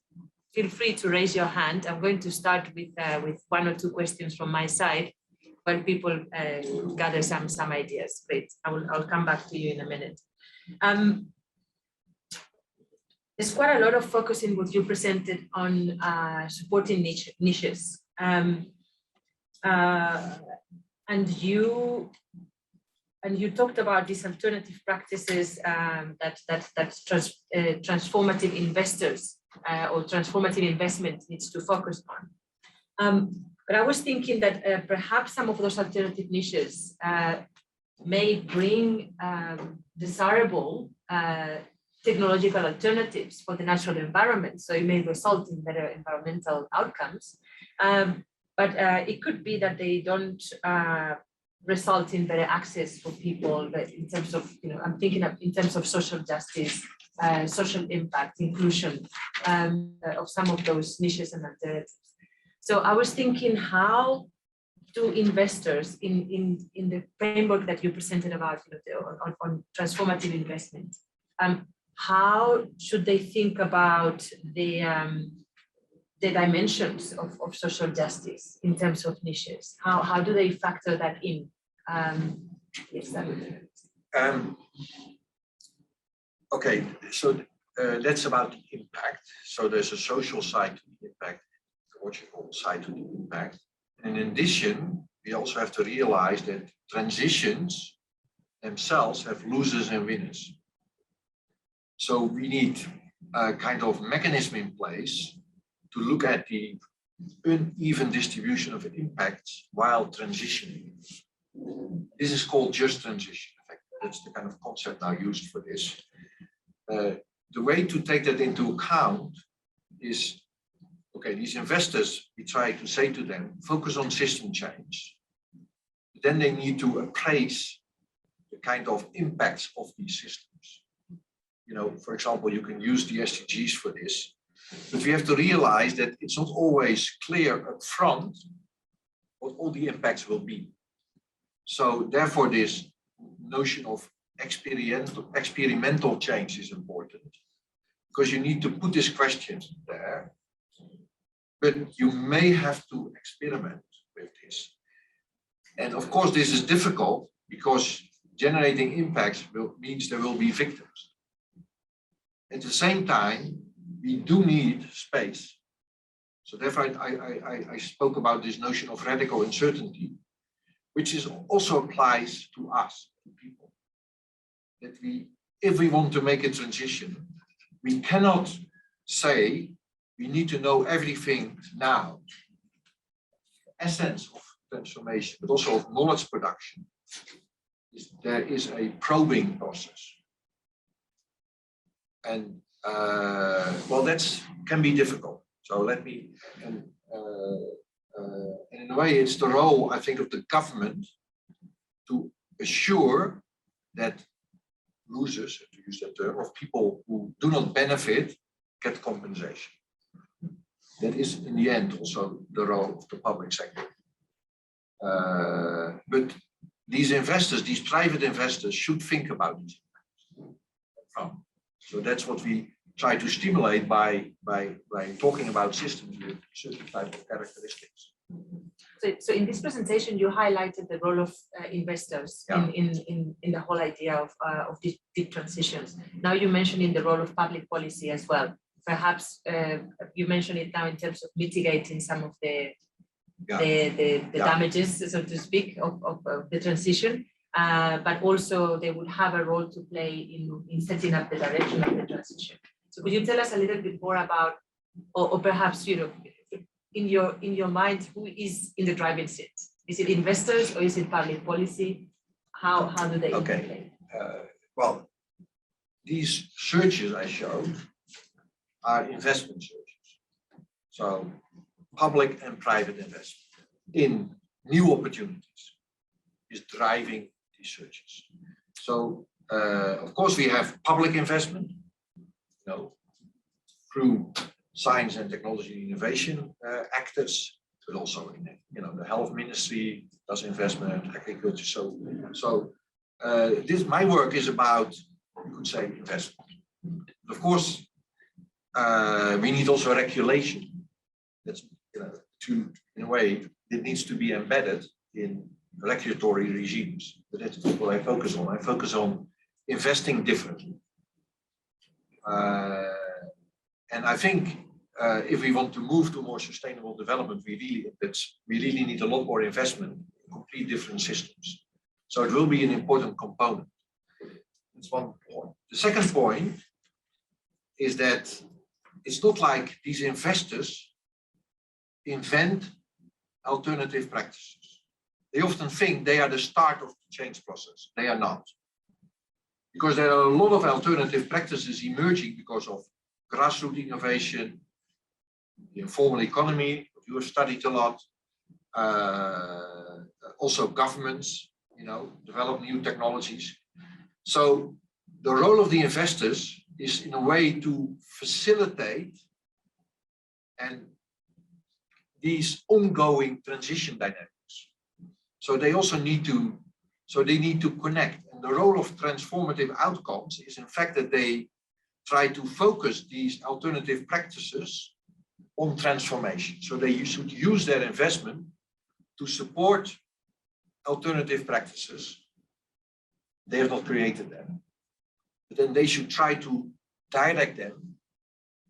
feel free to raise your hand. I'm going to start with one or two questions from my side, while people gather some ideas. Great. I'll come back to you in a minute. There's quite a lot of focus in what you presented on supporting niches. And you talked about these alternative practices that transformative investors or transformative investment needs to focus on. But I was thinking that perhaps some of those alternative niches may bring desirable technological alternatives for the natural environment. So it may result in better environmental outcomes. But it could be that they don't result in better access for people, but in terms of, I'm thinking of in terms of social justice, social impact, inclusion of some of those niches and alternatives. So I was thinking, how do investors in the framework that you presented about on transformative investment, how should they think about the dimensions of social justice in terms of niches? How do they factor that in? Yes, that would be. Okay, so that's about the impact. So there's a social side to the impact, ecological side to the impact. And in addition, we also have to realize that transitions themselves have losers and winners. So we need a kind of mechanism in place to look at the uneven distribution of impacts while transitioning. This is called just transition. In fact, that's the kind of concept now used for this. The way to take that into account is, okay, these investors, we try to say to them, focus on system change. Then they need to appraise the kind of impacts of these systems. For example, you can use the SDGs for this, but we have to realize that it's not always clear up front what all the impacts will be. So therefore, this notion of experimental change is important, because you need to put this question there, but you may have to experiment with this. And of course, this is difficult because generating impacts means there will be victims. At the same time, we do need space. So therefore, I spoke about this notion of radical uncertainty, which also applies to us, to people. That if we want to make a transition, we cannot say we need to know everything now. The essence of transformation, but also of knowledge production, is there is a probing process. And well, that can be difficult. So let me, and in a way, it's the role, I think, of the government to assure that losers, to use that term, of people who do not benefit, get compensation. That is, in the end, also the role of the public sector. But these investors, these private investors, should think about it. So that's what we try to stimulate by talking about systems with certain type of characteristics. So in this presentation, you highlighted the role of investors in the whole idea of deep transitions. Now you mentioned in the role of public policy as well. Perhaps you mentioned it now in terms of mitigating some of the damages, so to speak, of the transition. But also they would have a role to play in setting up the direction of the transition. So could you tell us a little bit more about, or perhaps, you know, in your mind, who is in the driving seat? Is it investors or is it public policy? How do they play? Well, these searches I showed are investment searches. So public and private investment in new opportunities is driving these searches. So of course we have public investment, you know, through science and technology innovation actors, but also in, you know, the health ministry does investment, agriculture. So this, my work is about, you could say, investment. Of course, we need also regulation. That's, you know, to, in a way, it needs to be embedded in regulatory regimes. But that's not what I focus on. I focus on investing differently. And I think if we want to move to more sustainable development, we really need a lot more investment in complete different systems. So it will be an important component. That's one point. The second point is that it's not like these investors invent alternative practices. They often think they are the start of the change process. They are not. Because there are a lot of alternative practices emerging because of grassroots innovation, the informal economy, you have studied a lot, also governments, you know, develop new technologies. So the role of the investors is in a way to facilitate and these ongoing transition dynamics. So they also need to, connect. And the role of transformative outcomes is in fact that they try to focus these alternative practices on transformation. So they should use their investment to support alternative practices. They have not created them, but then they should try to direct them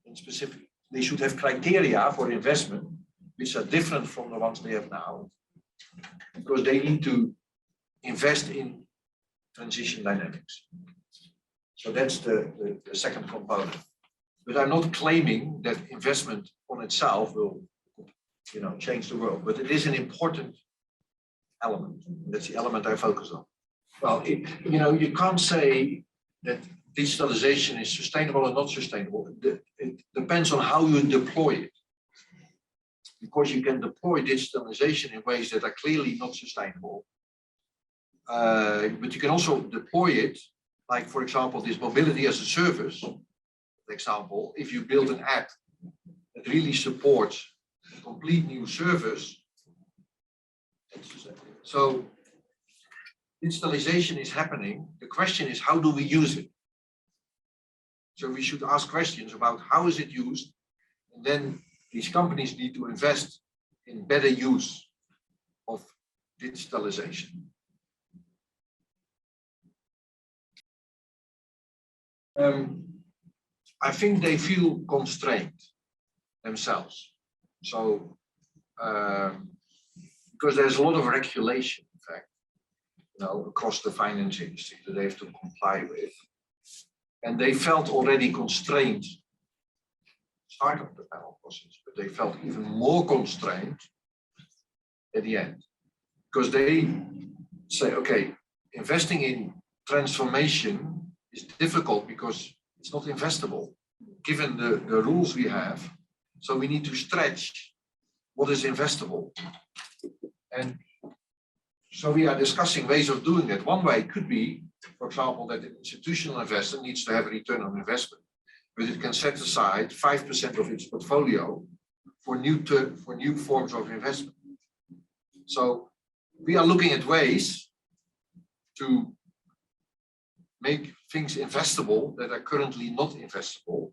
in specific. They should have criteria for investment which are different from the ones they have now, because they need to invest in transition dynamics. So that's the second component. But I'm not claiming that investment on itself will, you know, change the world, but it is an important element. That's the element I focus on. Well, you know, you can't say that digitalization is sustainable or not sustainable. It depends on how you deploy it. Because you can deploy digitalization in ways that are clearly not sustainable. But you can also deploy it, like, for example, this mobility as a service, for example, if you build an app that really supports a complete new service. So digitalization is happening. The question is, how do we use it? So we should ask questions about how is it used, and then these companies need to invest in better use of digitalization. I think they feel constrained themselves. So, because there's a lot of regulation, in fact, you know, across the finance industry that they have to comply with. And they felt already constrained start of the panel process, but they felt even more constrained at the end, because they say, okay, investing in transformation is difficult because it's not investable, given the rules we have. So we need to stretch what is investable. And so we are discussing ways of doing that. One way could be, for example, that an institutional investor needs to have a return on investment, but it can set aside 5% of its portfolio for new forms of investment. So we are looking at ways to make things investable that are currently not investable.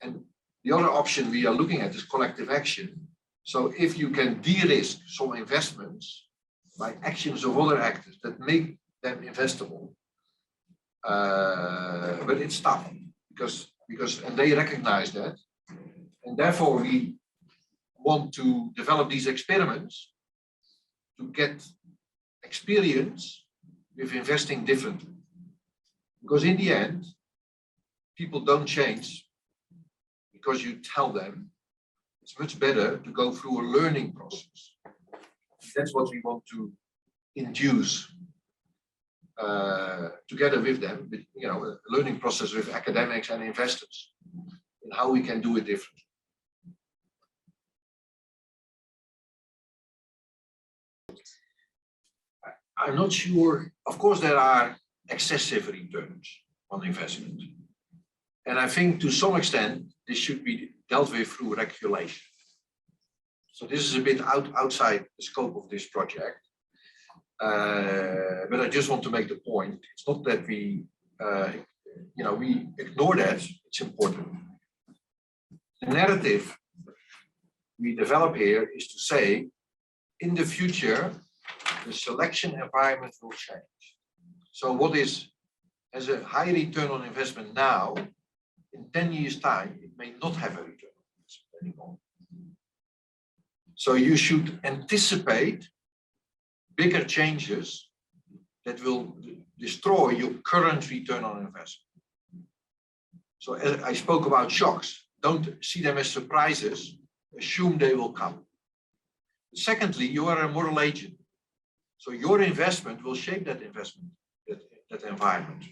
And the other option we are looking at is collective action. So if you can de-risk some investments by actions of other actors that make them investable, but it's tough because and they recognize that, and therefore we want to develop these experiments to get experience with investing differently. Because in the end, people don't change because you tell them. It's much better to go through a learning process. That's what we want to induce together with them, a learning process with academics and investors, and how we can do it differently. I'm not sure. Of course, there are excessive returns on investment. And I think to some extent, this should be dealt with through regulation. So this is a bit outside the scope of this project. But I just want to make the point. It's not that we ignore that. It's important. The narrative we develop here is to say, in the future, the selection environment will change. So what has a high return on investment now, in 10 years' time, it may not have a return on investment anymore. So you should anticipate bigger changes that will destroy your current return on investment. So as I spoke about shocks, don't see them as surprises, assume they will come. Secondly, you are a moral agent. So your investment will shape that investment, that environment.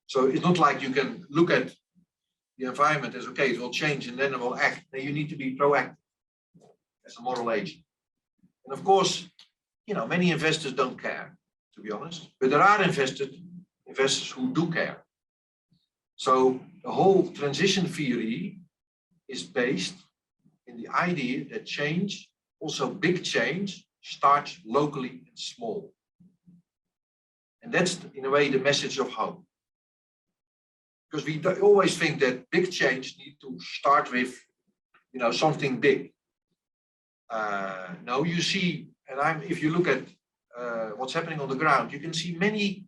So it's not like you can look at the environment as, okay, it will change and then it will act. Then you need to be proactive as a moral agent. And of course, many investors don't care, to be honest, but there are investors who do care. So the whole transition theory is based in the idea that change, also big change, starts locally and small. And that's, in a way, the message of hope. Because we always think that big change needs to start with, something big. No, you see, and if you look at what's happening on the ground, you can see many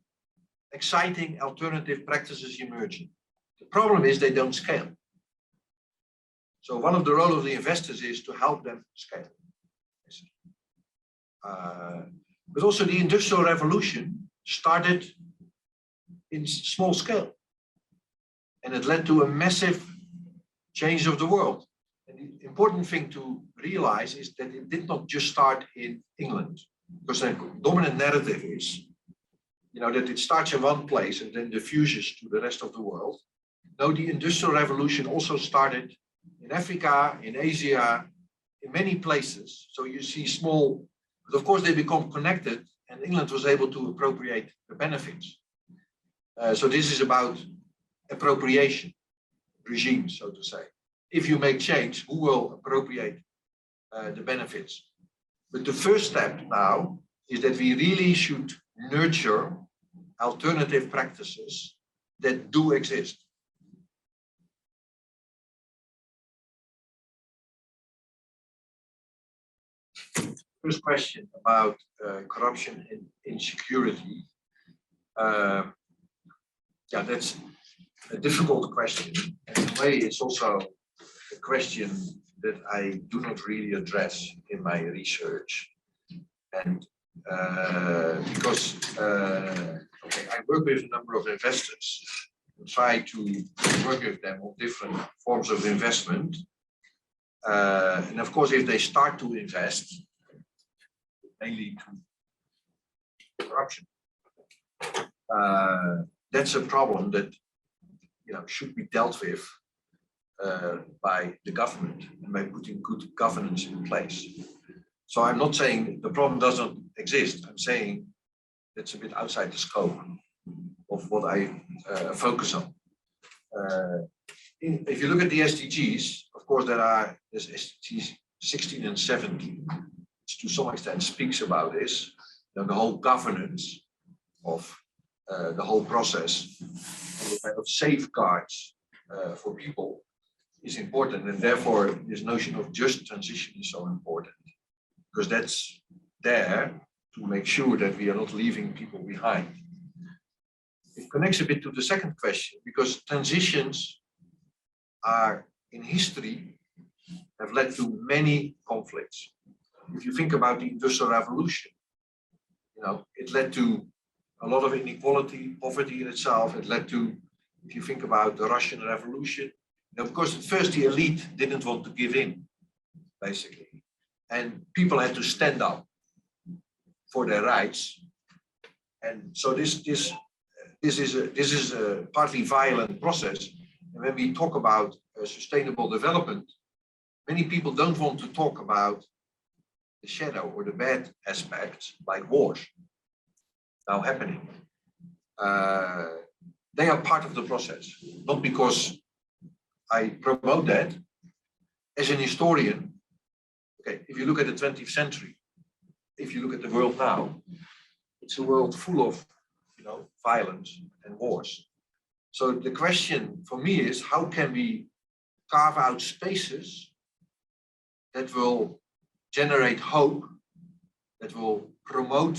exciting alternative practices emerging. The problem is they don't scale. So one of the roles of the investors is to help them scale. But also the Industrial Revolution started in small scale. And it led to a massive change of the world. And the important thing to realize is that it did not just start in England, because the dominant narrative is, that it starts in one place and then diffuses to the rest of the world. No, the Industrial Revolution also started in Africa, in Asia, in many places. So you see small, but of course they become connected, and England was able to appropriate the benefits. So this is about appropriation regime, so to say. If you make change, who will appropriate the benefits? But the first step now is that we really should nurture alternative practices that do exist. First question about corruption and insecurity. That's a difficult question. And in a way, it's also a question that I do not really address in my research. And because I work with a number of investors and try to work with them on different forms of investment. And of course, if they start to invest, mainly to corruption. That's a problem that should be dealt with by the government and by putting good governance in place. So I'm not saying the problem doesn't exist. I'm saying that's a bit outside the scope of what I focus on. If you look at the SDGs, of course, there's SDGs 16 and 17, which to some extent speaks about this, the whole governance of the whole process, and the kind of safeguards for people is important, and therefore this notion of just transition is so important, because that's there to make sure that we are not leaving people behind. It connects a bit to the second question, because transitions are in history have led to many conflicts. If you think about the Industrial Revolution, it led to a lot of inequality, poverty in itself. It led to, if you think about the Russian Revolution, of course, at first the elite didn't want to give in, basically, and people had to stand up for their rights. And so this is a partly violent process. And when we talk about sustainable development, many people don't want to talk about the shadow or the bad aspects, like wars now happening. They are part of the process, not because I promote that. As an historian, okay, if you look at the 20th century, if you look at the world now, it's a world full of violence and wars. So the question for me is, how can we carve out spaces that will generate hope, that will promote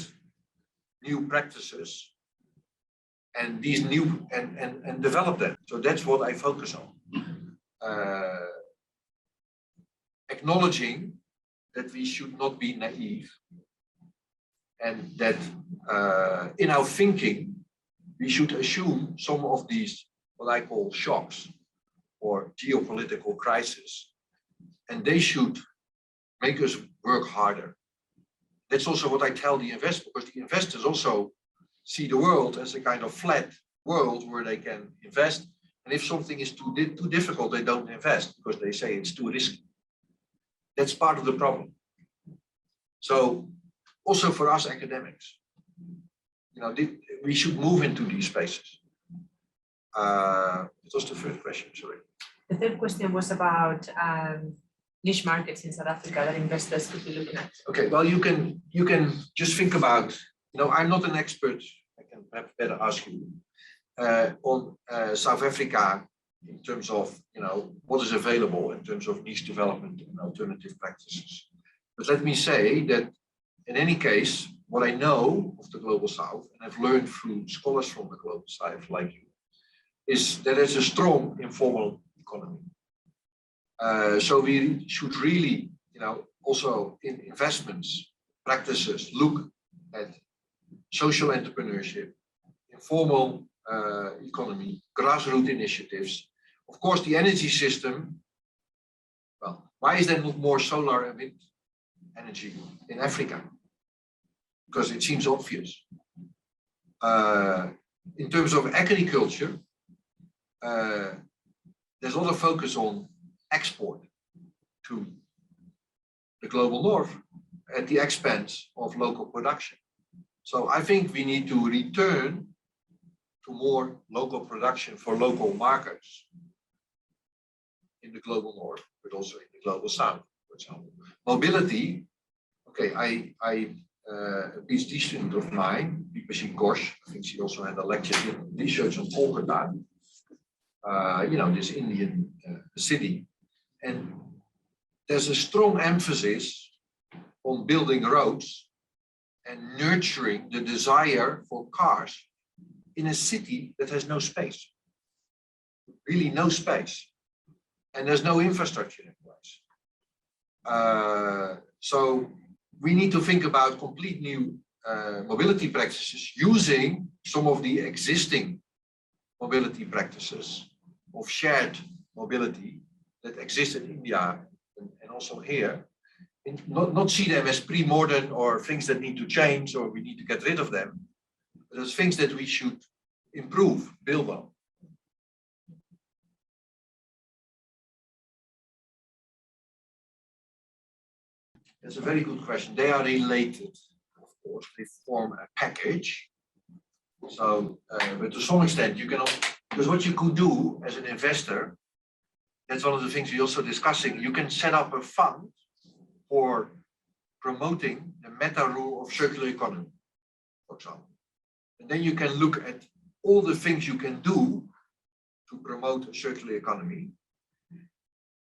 new practices, and these new and develop them. So that's what I focus on. Acknowledging that we should not be naive, and that in our thinking we should assume some of these, what I call shocks or geopolitical crises, and they should make us work harder. That's also what I tell the investors, because the investors also see the world as a kind of flat world where they can invest. And if something is too difficult, they don't invest because they say it's too risky. That's part of the problem. So also for us academics, we should move into these spaces. What was the third question? Sorry. The third question was about niche markets in South Africa that investors could be looking at. Okay, well, you can just think about, I'm not an expert, I can perhaps better ask you, on South Africa in terms of, what is available in terms of niche development and alternative practices. But let me say that in any case, what I know of the Global South, and I've learned through scholars from the Global South like you, is that there's a strong informal economy. So we should really, also in investments, practices, look at social entrepreneurship, informal economy, grassroots initiatives. Of course, the energy system, well, why is there not more solar and wind energy in Africa? Because it seems obvious. In terms of agriculture, there's a lot of focus on export to the global north at the expense of local production. So I think we need to return to more local production for local markets in the global north, but also in the global south, for example. Mobility, okay, a PhD student of mine, Gosh, I think she also had a lecture in research on Kolkata, this Indian city. And there's a strong emphasis on building roads and nurturing the desire for cars in a city that has no space, really no space, and there's no infrastructure in place. So we need to think about complete new mobility practices using some of the existing mobility practices of shared mobility that exist in India and also here, and not see them as pre-modern or things that need to change or we need to get rid of them, There's things that we should improve, build on. That's a very good question. They are related, of course. They form a package. So, but to some extent, you can, because what you could do as an investor, that's one of the things we're also discussing. You can set up a fund for promoting the meta rule of circular economy, for example. And then you can look at all the things you can do to promote a circular economy.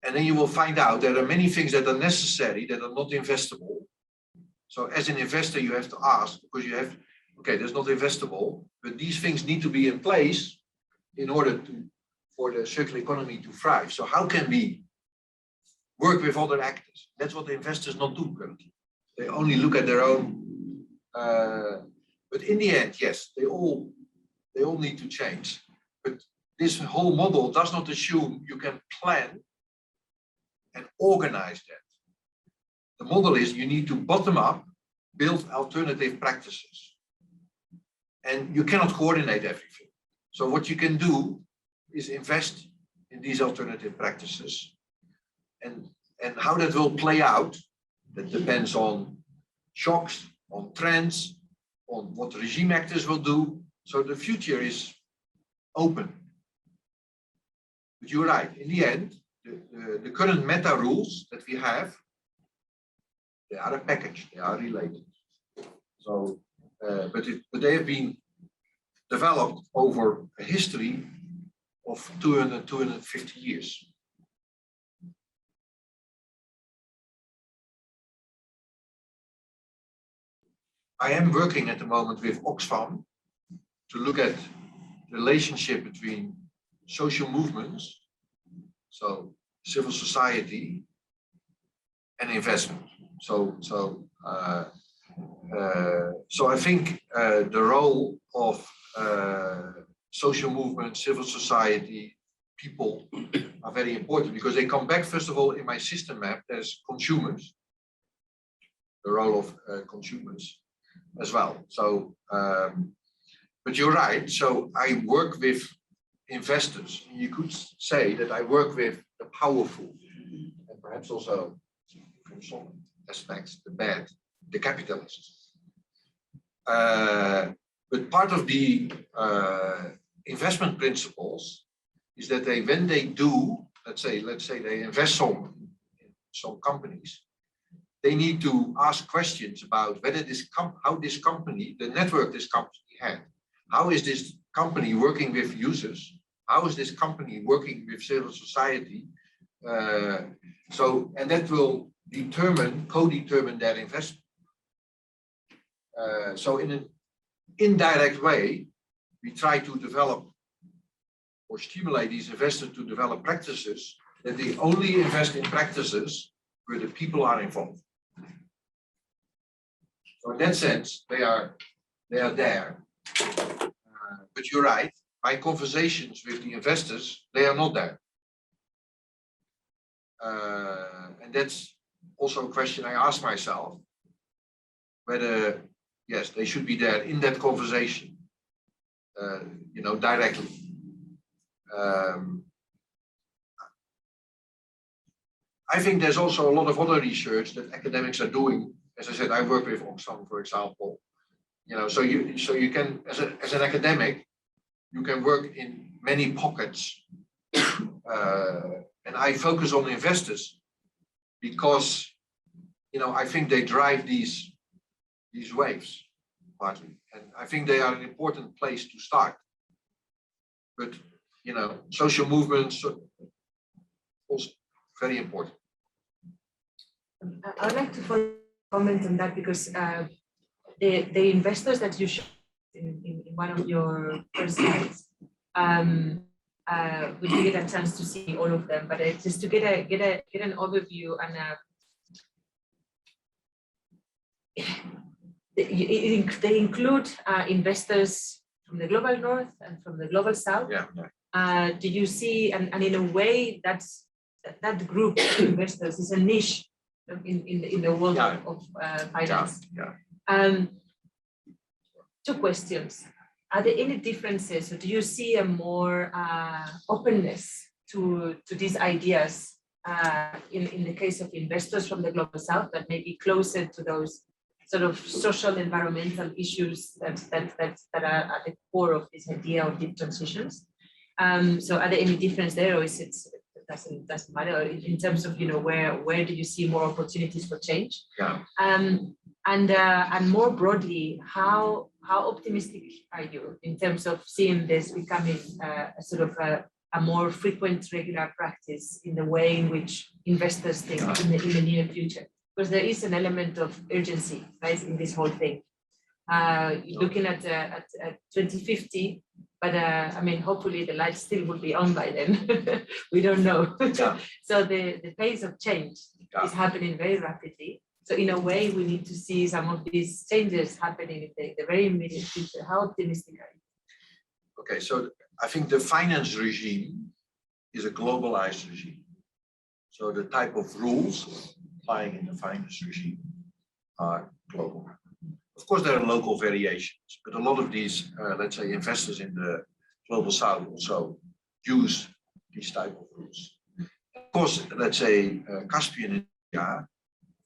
And then you will find out there are many things that are necessary that are not investable. So as an investor, you have to ask, because you have, okay, that's not investable, but these things need to be in place in order for the circular economy to thrive. So how can we work with other actors? That's what the investors not do currently. They only look at their own, but in the end, yes, they all need to change. But this whole model does not assume you can plan and organize that. The model is you need to bottom up, build alternative practices. And you cannot coordinate everything. So what you can do is invest in these alternative practices. And how that will play out, that depends on shocks, on trends, on what regime actors will do. So the future is open. But you're right, in the end, the current meta rules that we have, they are a package, they are related. So, but they have been developed over a history of 250 years. I am working at the moment with Oxfam to look at the relationship between social movements, so civil society, and investment. So I think the role of social movements, civil society, people are very important because they come back, first of all, in my system map as consumers, the role of consumers as well. So, but you're right. So I work with investors. You could say that I work with the powerful and perhaps also from some aspects, the bad, the capitalists. But part of the investment principles is that they, when they do, let's say they invest some in some companies, they need to ask questions about whether how this company, the network this company had, how is this company working with users? How is this company working with civil society? So, and that will co-determine their investment. So in an indirect way, we try to develop or stimulate these investors to develop practices that they only invest in practices where the people are involved. So in that sense, they are there. But you're right, my conversations with the investors, they are not there. And that's also a question I ask myself, whether, yes, they should be there in that conversation, you know, directly. I think there's also a lot of other research that academics are doing. As I said, I work with Oxfam, for example. You know, so you can, as an academic, you can work in many pockets. And I focus on investors because, you know, I think they drive these waves partly, and I think they are an important place to start. But, you know, social movements also very important. I'd like to comment on that because the investors that you showed in one of your first slides, we didn't get a chance to see all of them, but just to get an overview and they include investors from the global north and from the global south. Yeah. Do you see, and in a way, that group of investors is a niche in the world of finance. Yeah. two questions. Are there any differences, or do you see a more openness to these ideas in the case of investors from the Global South that may be closer to those sort of social environmental issues that are at the core of this idea of deep transitions? So are there any difference there, or is it doesn't matter in terms of, you know, where do you see more opportunities for change? Yeah. And more broadly, how optimistic are you in terms of seeing this becoming a sort of a more frequent, regular practice in the way in which investors think in the near future? Because there is an element of urgency, right, in this whole thing. Looking at 2050, but I mean, hopefully the lights still will be on by then. We don't know. So the pace of change is happening very rapidly. So in a way, we need to see some of these changes happening in the very immediate future. How optimistic are you? Okay, so I think the finance regime is a globalized regime. So the type of rules applying in the finance regime are global. Of course, there are local variations, but a lot of these, let's say, investors in the Global South also use these type of rules. Of course, let's say Caspian India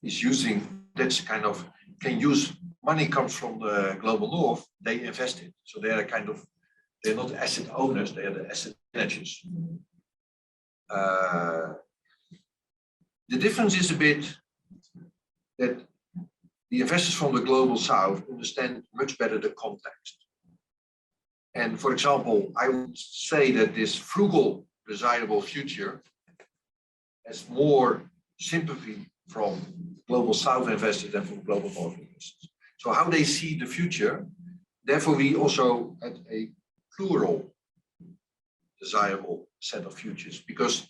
is using, that's kind of, can use, money comes from the Global North, they invest it. So they are kind of, they're not asset owners, they are the asset managers. The difference is a bit that the investors from the Global South understand much better the context. And for example, I would say that this frugal, desirable future has more sympathy from Global South investors than from Global North investors. So how they see the future, therefore we also had a plural desirable set of futures, because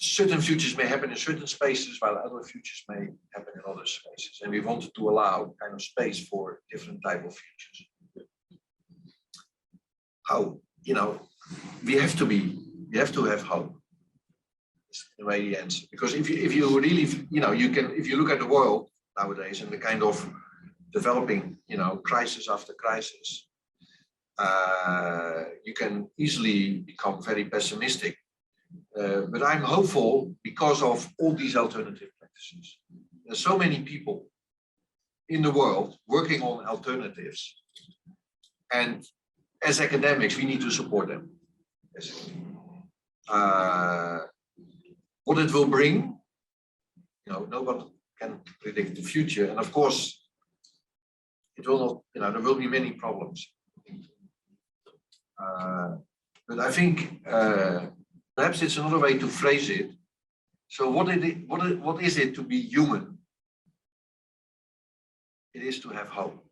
certain futures may happen in certain spaces while other futures may happen in other spaces. And we wanted to allow kind of space for different type of futures. How, you know, we have to have hope. That's the way the answer. Because if you really, you know, you can, if you look at the world nowadays and the kind of developing, you know, crisis after crisis, you can easily become very pessimistic. But I'm hopeful because of all these alternative practices. There's so many people in the world working on alternatives, and as academics, we need to support them. What it will bring, you know, nobody can predict the future, and of course, it will not. You know, there will be many problems. But I think perhaps it's another way to phrase it. So what is it to be human? It is to have hope.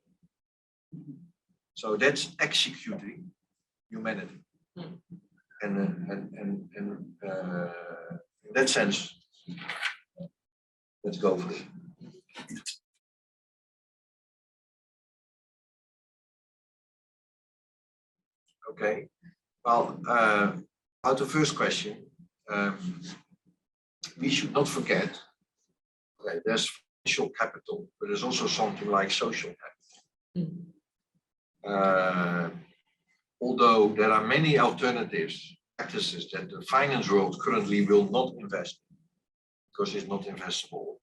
So that's executing humanity. And in that sense, let's go for it. Okay. Well, about the first question, we should not forget, okay, there's financial capital, but there's also something like social capital. Although there are many alternatives, practices that the finance world currently will not invest in because it's not investable,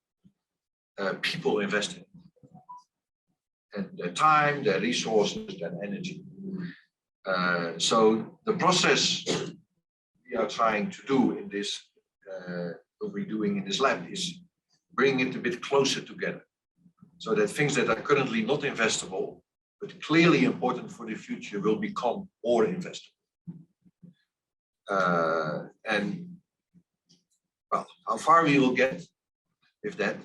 people invest in, and their time, their resources, their energy. So the process we are trying to do in this, what we're doing in this lab, is bring it a bit closer together, so that things that are currently not investable, but clearly important for the future, will become more investable. And well, how far we will get with that,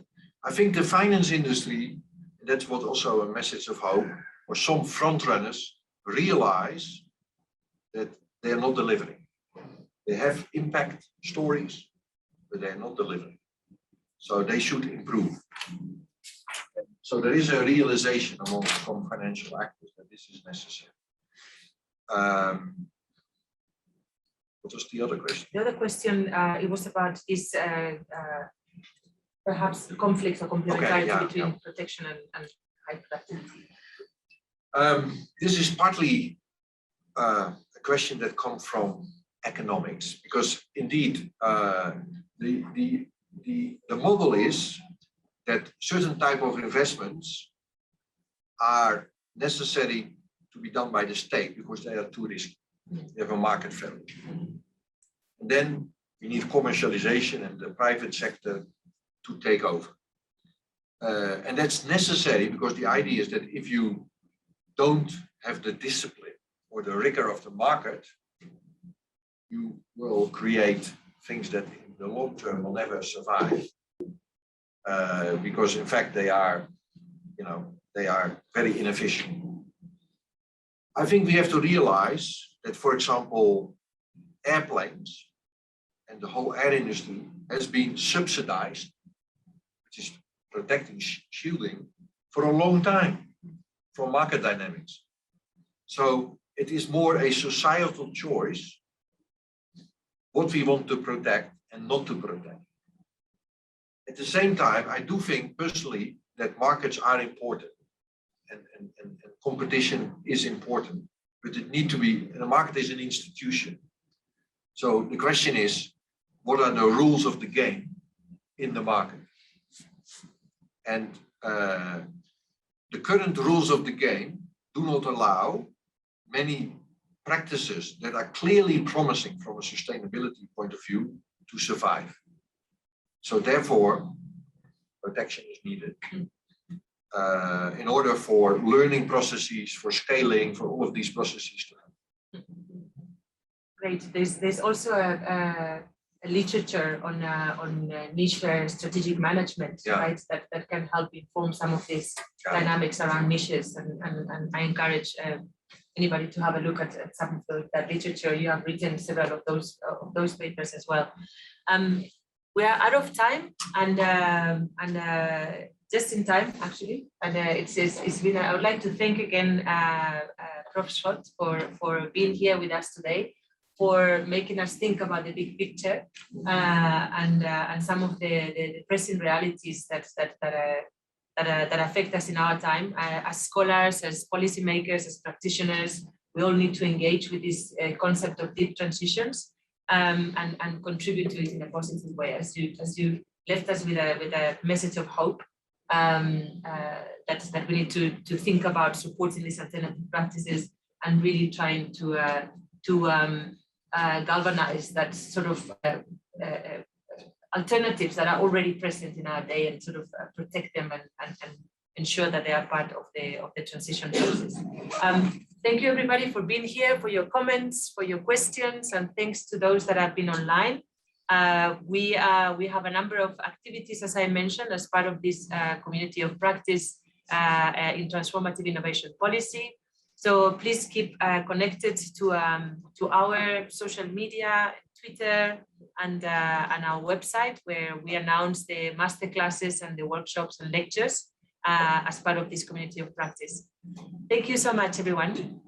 I think the finance industry, that's what also a message of hope, or some front runners realize that they are not delivering. They have impact stories, but they are not delivering. So they should improve. So there is a realization among some financial actors that this is necessary. What was the other question? The other question, it was about this perhaps conflict or complementarity between protection and high productivity. This is partly a question that comes from economics, because indeed the model is that certain type of investments are necessary to be done by the state because they are too risky. They have a market value. And then we need commercialization and the private sector to take over. And that's necessary because the idea is that if you don't have the discipline or the rigor of the market, you will create things that in the long term will never survive. Because in fact they are, they are very inefficient. I think we have to realize that, for example, airplanes and the whole air industry has been subsidized, which is protecting, shielding, for a long time from market dynamics. So it is more a societal choice what we want to protect and not to protect. At the same time, I do think personally that markets are important and competition is important, but it needs to be, the market is an institution. So the question is, what are the rules of the game in the market? And the current rules of the game do not allow many practices that are clearly promising from a sustainability point of view to survive. So therefore, protection is needed in order for learning processes, for scaling, for all of these processes to happen. Great. There's also a literature on niche strategic management, right? That can help inform some of these dynamics around niches, and I encourage anybody to have a look at some of that literature. You have written several of those papers as well. We are out of time, and just in time actually. And it's been. I would like to thank again Prof. Schot for being here with us today, for making us think about the big picture and some of the pressing realities that affect us in our time. As scholars, as policymakers, as practitioners, we all need to engage with this concept of deep transitions and contribute to it in a positive way. As you left us with a message of hope, that we need to think about supporting these alternative practices and really trying to galvanize that sort of alternatives that are already present in our day, and sort of protect them and ensure that they are part of the transition process. Thank you everybody for being here, for your comments, for your questions, and thanks to those that have been online. We have a number of activities, as I mentioned, as part of this community of practice in transformative innovation policy. So please keep connected to our social media, Twitter, and our website, where we announce the masterclasses and the workshops and lectures as part of this community of practice. Thank you so much, everyone.